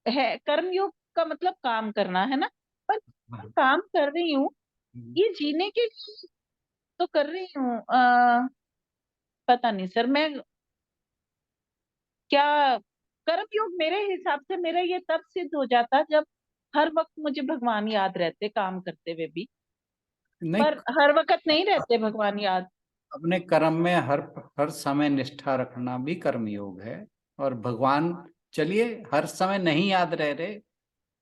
है, कर्म योग का मतलब काम करना है ना, पर मैं हाँ। काम कर रही हूँ हम्म। ये जीने के लिए तो कर रही हूँ। पता नहीं सर, मैं क्या, कर्म योग मेरे हिसाब से मेरा ये तब सिद्ध हो जाता जब हर वक्त मुझे भगवान याद रहते काम करते हुए भी, नहीं, पर हर वक्त नहीं रहते भगवान याद। अपने कर्म में हर हर समय निष्ठा रखना भी कर्म योग है। और भगवान, चलिए हर समय नहीं याद रह रहे,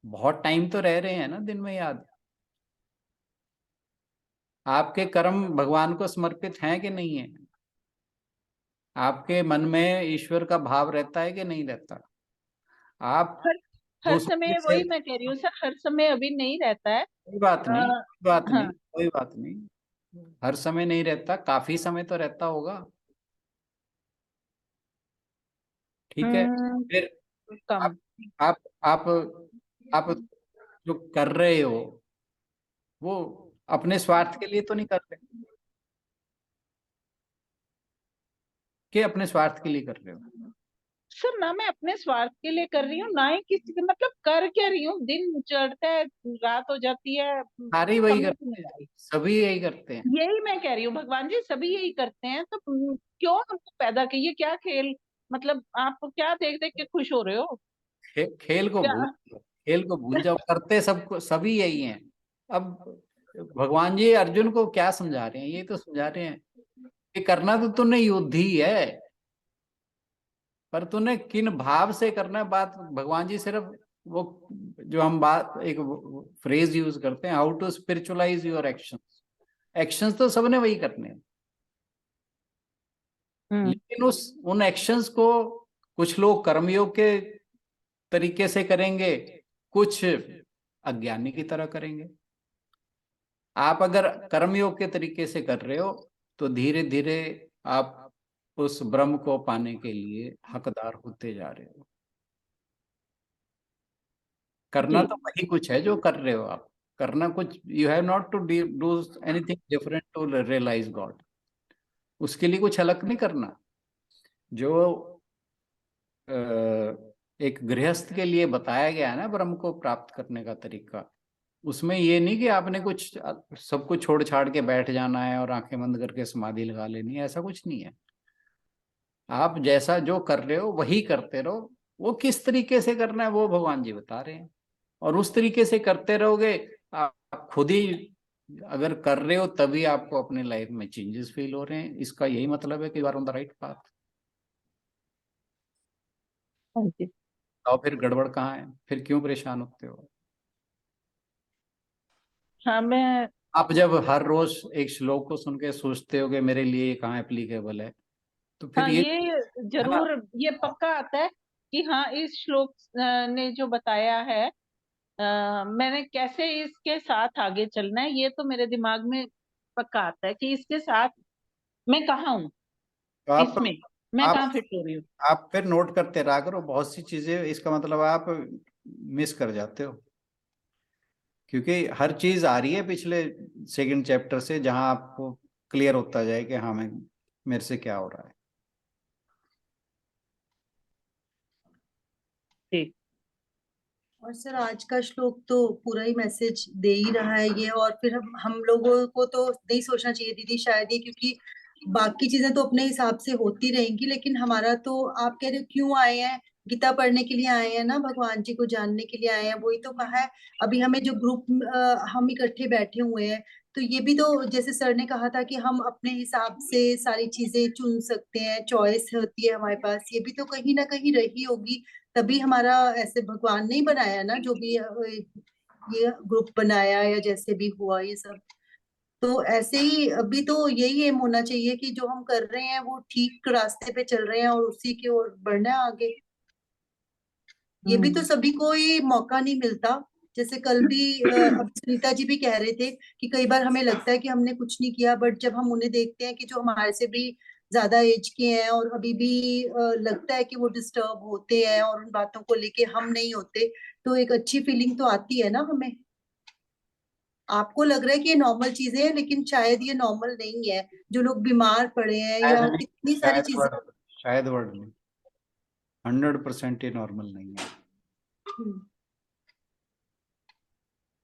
बहुत टाइम तो रह रहे हैं ना दिन में याद। आपके कर्म भगवान को समर्पित हैं कि नहीं है? आपके मन में ईश्वर का भाव रहता है कि नहीं रहता? आप हर हर दूसरों समय, से, वही मैं कह रही हूँ सर, हर समय अभी नहीं रहता है। कोई बात नहीं, कोई बात नहीं, हाँ। कोई बात नहीं, हर समय नहीं रहता, काफी समय तो रहता होगा। ठीक है। हम्म, फिर आप कम। आप आप आप जो कर रहे हो वो अपने स्वार्थ के लिए तो नहीं कर रहे, कि अपने स्वार्थ के लिए कर रहे हो? सर ना मैं अपने स्वार्थ के लिए कर रही हूँ, ना ही किसी के, मतलब कर क्या रही हूँ, दिन चढ़ता है, रात हो जाती है, सारे वही समझ नहीं करते हैं, आ रही। सभी यही करते हैं। यही मैं कह रही हूँ, भगवान जी सभी यही करते हैं, तो क्यों हमको पैदा किए? ये क्या खेल, मतलब आप क्या देख देख के खुश हो रहे हो खेल को क्या? भूल जाओ, खेल को भूल जाओ, करते सबको सभी यही हैं। अब भगवान जी अर्जुन को क्या समझा रहे हैं, ये तो समझा रहे हैं कि करना तो तूने युद्ध ही है, पर तूने किन भाव से करना है। बात भगवान जी सिर्फ वो, जो हम बात एक फ्रेज यूज करते हैं, how to spiritualise your actions. Actions तो सबने वही करने हैं, हम्म। लेकिन उस उन एक्शंस को कुछ लोग कर्मयोग के तरीके से करेंगे, कुछ अज्ञानी की तरह करेंगे। आप अगर कर्मयोग के तरीके से कर रहे हो तो धीरे धीरे आप उस ब्रह्म को पाने के लिए हकदार होते जा रहे हो। करना जी। तो वही कुछ है जो कर रहे हो आप। करना कुछ, you have not to do anything different to realise God. उसके लिए कुछ अलग नहीं करना। जो अ, एक गृहस्थ के लिए बताया गया है ना ब्रह्म को प्राप्त करने का तरीका, उसमें ये नहीं कि आपने कुछ सब कुछ छोड़ छाड़ के बैठ जाना है और आंखें बंद करके समाधि लगा लेनी है, ऐसा कुछ नहीं है। आप जैसा जो कर रहे हो वही करते रहो। वो किस तरीके से करना है वो भगवान जी बता रहे हैं, और उस तरीके से करते रहोगे। आप खुद ही अगर कर रहे हो तभी आपको अपने लाइफ में चेंजेस फील हो रहे हैं, इसका यही मतलब है कि you are on the right path. हाँ जी। और फिर गड़बड़ कहाँ है, फिर क्यों परेशान होते हो? हाँ मैं, आप जब हर रोज एक श्लोक को सुन के सोचते हो कि मेरे लिए ये कहाँ एप्लीकेबल है, तो फिर हाँ ये ये है ना। जरूर, ये पक्का आता है कि हाँ इस श्लोक ने जो बताया है, मैंने कैसे इसके साथ आगे चलना है, ये तो मेरे दिमाग में पक्का आता है कि इसके साथ मैं कहाँ हूँ तो आप इसमें। मैं आप कहाँ फिट हो रही हूँ? आप फिर नोट करते रहा करो बहुत सी चीजें, इसका मतलब आप मिस कर जाते हो, क्योंकि हर चीज आ रही है पिछले सेकंड चैप्टर से, जहां आपको क्लियर होता जाए कि हाँ मैं मेरे से क्या हो रहा है। ठीक। और सर आज का श्लोक तो पूरा ही मैसेज दे ही रहा है ये। और फिर हम लोगों को तो नहीं सोचना चाहिए दीदी शायद ये, क्योंकि बाकी चीजें तो अपने हिसाब से होती रहेंगी, लेकिन हमारा तो आप कह रहे हो क्यों आए हैं, गीता पढ़ने के लिए आए हैं ना, भगवान जी को जानने के लिए आए हैं, वही तो कहा है। अभी हमें जो ग्रुप हम इकट्ठे बैठे हुए हैं, तो ये भी तो जैसे सर ने कहा था कि हम अपने हिसाब से सारी चीजें चुन सकते हैं, चॉइस होती है हमारे पास, ये भी तो कहीं ना कहीं रही होगी। तभी हमारा ऐसे भगवान ने ही बनाया ना, जो भी ये ग्रुप बनाया या जैसे भी हुआ ये सब। तो ऐसे ही अभी तो यही एम होना चाहिए कि जो हम कर रहे हैं वो ठीक रास्ते पे चल रहे हैं और उसी की ओर बढ़ना है आगे। ये भी तो सभी को ही मौका नहीं मिलता। जैसे कल भी अब सुनीता जी भी कह रहे थे कि कई बार हमें लगता है कि हमने कुछ नहीं किया, बट जब हम उन्हें देखते हैं कि जो हमारे से भी ज्यादा एज के हैं और अभी भी लगता है कि वो डिस्टर्ब होते हैं और उन बातों को लेके हम नहीं होते, तो एक अच्छी फीलिंग तो आती है ना हमें। आपको लग रहा है कि ये नॉर्मल चीजें हैं, लेकिन शायद ये नॉर्मल नहीं है। जो लोग बीमार पड़े हैं शायद या नहीं, कितनी सारी चीजें। शायद वर्ड नहीं, 100% ये नॉर्मल नहीं है। हम्म,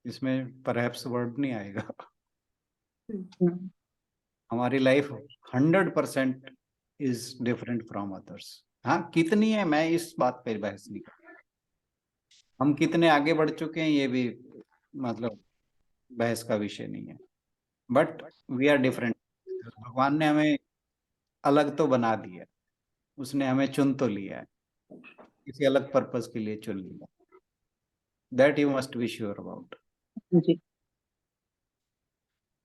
इसमें परहैप्स वर्ड नहीं आएगा। हम्म, हम्म। हमारी life 100% is different from others. हाँ कितनी है, मैं इस बात पर बहस नहीं कर, हम कितने आगे बढ़ चुके हैं ये भी मतलब बहस का विषय नहीं है, बट वी आर डिफरेंट। भगवान ने हमें अलग तो बना दिया, उसने हमें चुन तो लिया है, किसी अलग पर्पस के लिए चुन लिया, that you must be sure about. जी।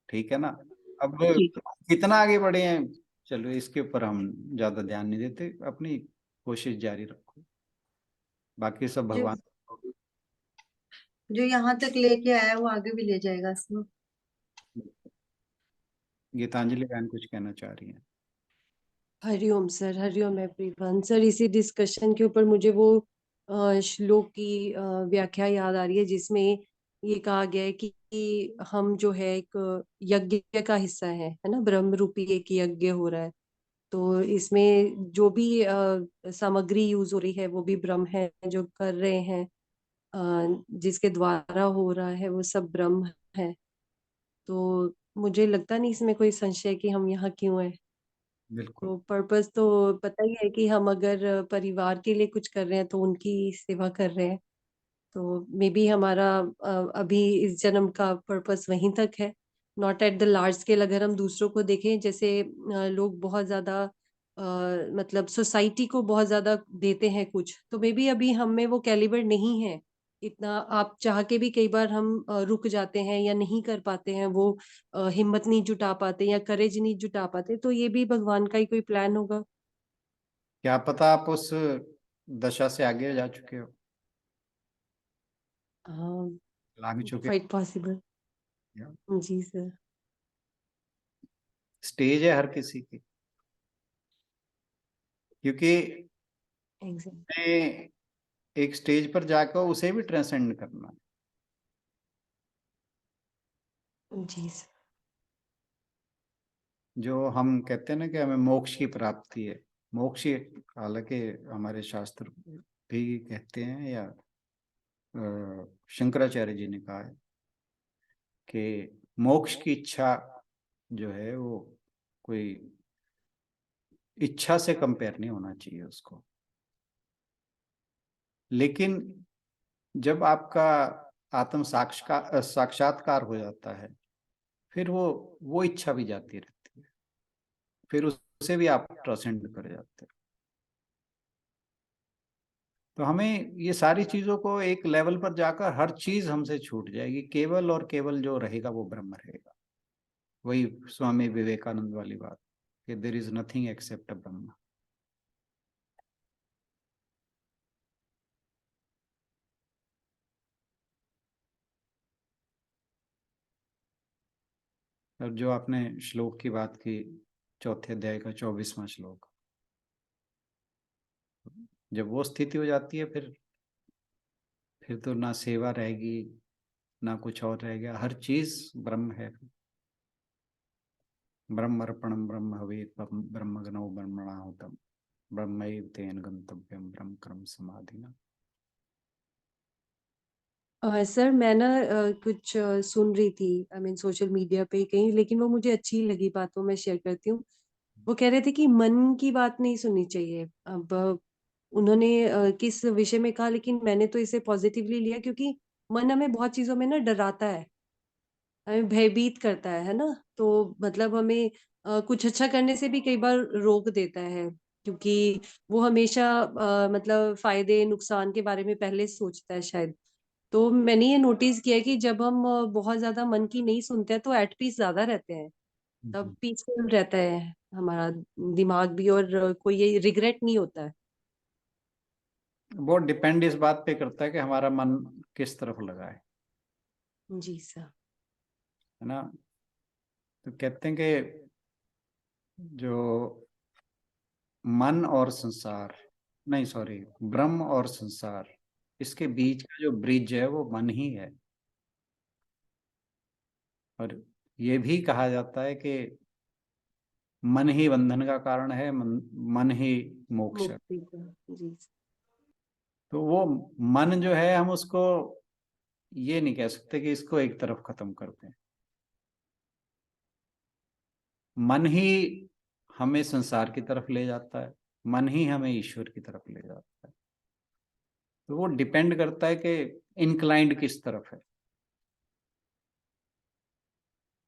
ठीक है ना? अब ठीक है। कितना आगे बढ़े हैं, चलो इसके ऊपर हम ज्यादा ध्यान नहीं देते, अपनी कोशिश जारी रखो, बाकी सब जो भगवान। जो यहाँ तक लेके आया वो आगे भी ले जाएगा इसमें। गीतांजलि बहन कुछ कहना चाह रही है। Hariom sir, Hariom everyone. Sir इसी डिस्कशन के ऊपर मुझे वो श्लोक की व्याख्या याद आ रही है जिसमें ये कहा गया है कि हम जो है एक यज्ञ का हिस्सा है ना, ब्रह्म रूपी एक यज्ञ हो रहा है। तो इसमें जो भी सामग्री यूज हो रही है वो भी ब्रह्म है, जो कर रहे हैं जिसके द्वारा हो रहा है वो सब ब्रह्म है। तो मुझे लगता नहीं इसमें कोई संशय कि हम यहाँ क्यों हैं। बिल्कुल। तो पर्पस तो पता ही है कि हम अगर परिवार के लिए कुछ कर रहे हैं तो उनकी सेवा कर रहे हैं। तो मे बी हमारा अभी इस जन्म का पर्पस वहीं तक है, not at the large scale. अगर हम दूसरों को देखें, जैसे लोग बहुत ज्यादा मतलब सोसाइटी को बहुत ज्यादा देते हैं कुछ, तो मे बी अभी हम में वो कैलिबर नहीं है इतना। आप चाह के भी कई बार हम रुक जाते हैं या नहीं कर पाते हैं, वो हिम्मत नहीं जुटा पाते या करेज नहीं जुटा पाते। तो ये भी भगवान का ही कोई प्लान होगा। क्या पता आप उस दशा से आगे जा चुके हो, लाग चुके क्वाइट पॉसिबल। हो। जी सर। स्टेज है हर किसी की, क्योंकि एग्जैक्ट। मैं एक स्टेज पर जाकर उसे भी ट्रांसेंड करना है। जी सर। जो हम कहते हैं ना कि हमें मोक्ष की प्राप्ति है, मोक्ष ही, हालांकि हमारे शास्त्र भी कहते हैं या शंकराचार्य जी ने कहा है कि मोक्ष की इच्छा जो है वो कोई इच्छा से कंपेयर नहीं होना चाहिए उसको। लेकिन जब आपका आत्म साक्षात्कार हो जाता है, फिर वो इच्छा भी जाती रहती है, फिर उसे भी आप ट्रांसेंड कर जाते हैं। तो हमें ये सारी चीजों को एक लेवल पर जाकर हर चीज हमसे छूट जाएगी, केवल और केवल जो रहेगा वो ब्रह्म रहेगा। वही स्वामी विवेकानंद वाली बात कि देर इज नथिंग एक्सेप्ट ब्रह्म। और जो आपने श्लोक की बात की, चौथे अध्याय का 24वां श्लोक, जब वो स्थिति हो जाती है फिर तो ना सेवा रहेगी ना कुछ और रह गया, हर चीज ब्रह्म है। ब्रह्म अर्पणम ब्रह्म हवेत् ब्रह्म गणो ब्रह्मणाहुतम ब्रह्मैव तेन गंतव्यम ब्रह्म कर्म समाधिना। सर मैं ना कुछ सुन रही थी, आई मीन सोशल मीडिया पे कहीं, लेकिन वो मुझे अच्छी लगी बात, वो मैं शेयर करती हूँ। वो कह रहे थे कि मन की बात नहीं सुननी चाहिए। अब उन्होंने किस विषय में कहा, लेकिन मैंने तो इसे पॉजिटिवली लिया, क्योंकि मन हमें बहुत चीजों में ना डराता है, हमें भयभीत करता है ना। तो मतलब हमें कुछ अच्छा करने से भी कई बार रोक देता है, क्योंकि वो हमेशा मतलब फायदे नुकसान के बारे में पहले सोचता है शायद। तो मैंने ये नोटिस किया है कि जब हम बहुत ज्यादा मन की नहीं सुनते हैं तो एट पीस ज्यादा रहते हैं, तब पीसफुल रहता है हमारा दिमाग भी, और कोई ये रिग्रेट नहीं होता है। वो डिपेंड इस बात पे करता है कि हमारा मन किस तरफ लगा है जी सर। ना। तो कहते हैं कि जो मन और संसार, नहीं सॉरी, ब्रह्म और संसार, इसके बीच का जो ब्रिज है वो मन ही है। और ये भी कहा जाता है कि मन ही बंधन का कारण है, मन ही मोक्ष है। मुक्ति का। जी। तो वो मन जो है, हम उसको ये नहीं कह सकते कि इसको एक तरफ खत्म करते हैं। मन ही हमें संसार की तरफ ले जाता है, मन ही हमें ईश्वर की तरफ ले जाता है। तो वो डिपेंड करता है कि इंक्लाइंड किस तरफ है।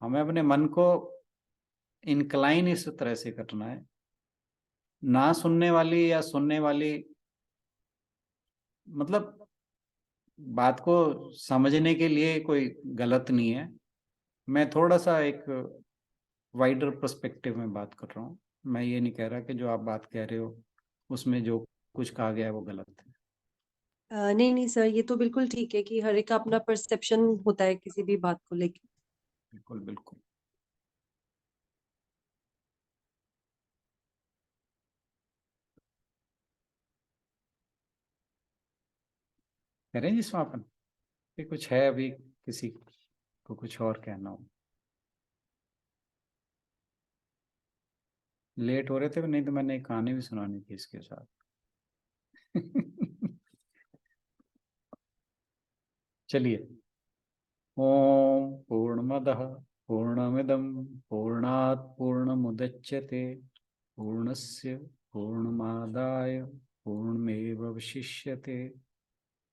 हमें अपने मन को इंक्लाइन इस तरह से करना है, ना सुनने वाली या सुनने वाली, मतलब बात को समझने के लिए कोई गलत नहीं है। मैं थोड़ा सा एक वाइडर पर्सपेक्टिव में बात कर रहा हूँ। मैं ये नहीं कह रहा कि जो आप बात कह रहे हो उसमें जो कुछ कहा गया है वो गलत है। नहीं नहीं सर, ये तो बिल्कुल ठीक है कि हर एक का अपना परसेप्शन होता है किसी भी बात को लेकर। बिल्कुल बिल्कुल। करें जी समापन, कि कुछ है अभी किसी को कुछ और कहना हो? लेट हो रहे थे, नहीं तो मैंने एक कहानी भी सुनानी थी इसके साथ। चलिए। ओम पूर्णमदः पूर्णमिदं पूर्णात् पूर्णमुदच्यते पूर्णस्य पूर्णमादाय पूर्णमेवावशिष्यते।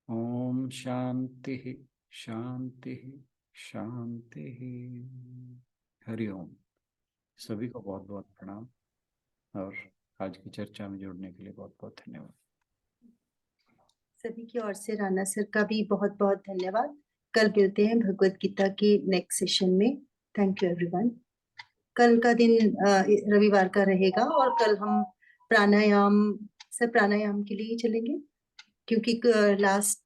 ओम शांति शांति शांति। हरि ओम। सभी को बहुत बहुत प्रणाम, और आज की चर्चा में जुड़ने के लिए बहुत बहुत धन्यवाद। सभी की ओर से राणा सर का भी बहुत बहुत धन्यवाद। कल मिलते हैं भगवत गीता की नेक्स्ट सेशन में। Thank you everyone. कल का दिन रविवार का रहेगा, और कल हम प्राणायाम के लिए चलेंगे, क्योंकि लास्ट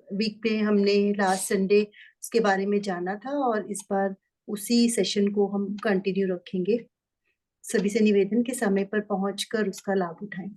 वीक पे हमने लास्ट संडे उसके बारे में जाना था, और इस बार उसी सेशन को हम कंटिन्यू रखेंगे। सभी से निवेदन के समय पर पहुंचकर उसका लाभ उठाएं।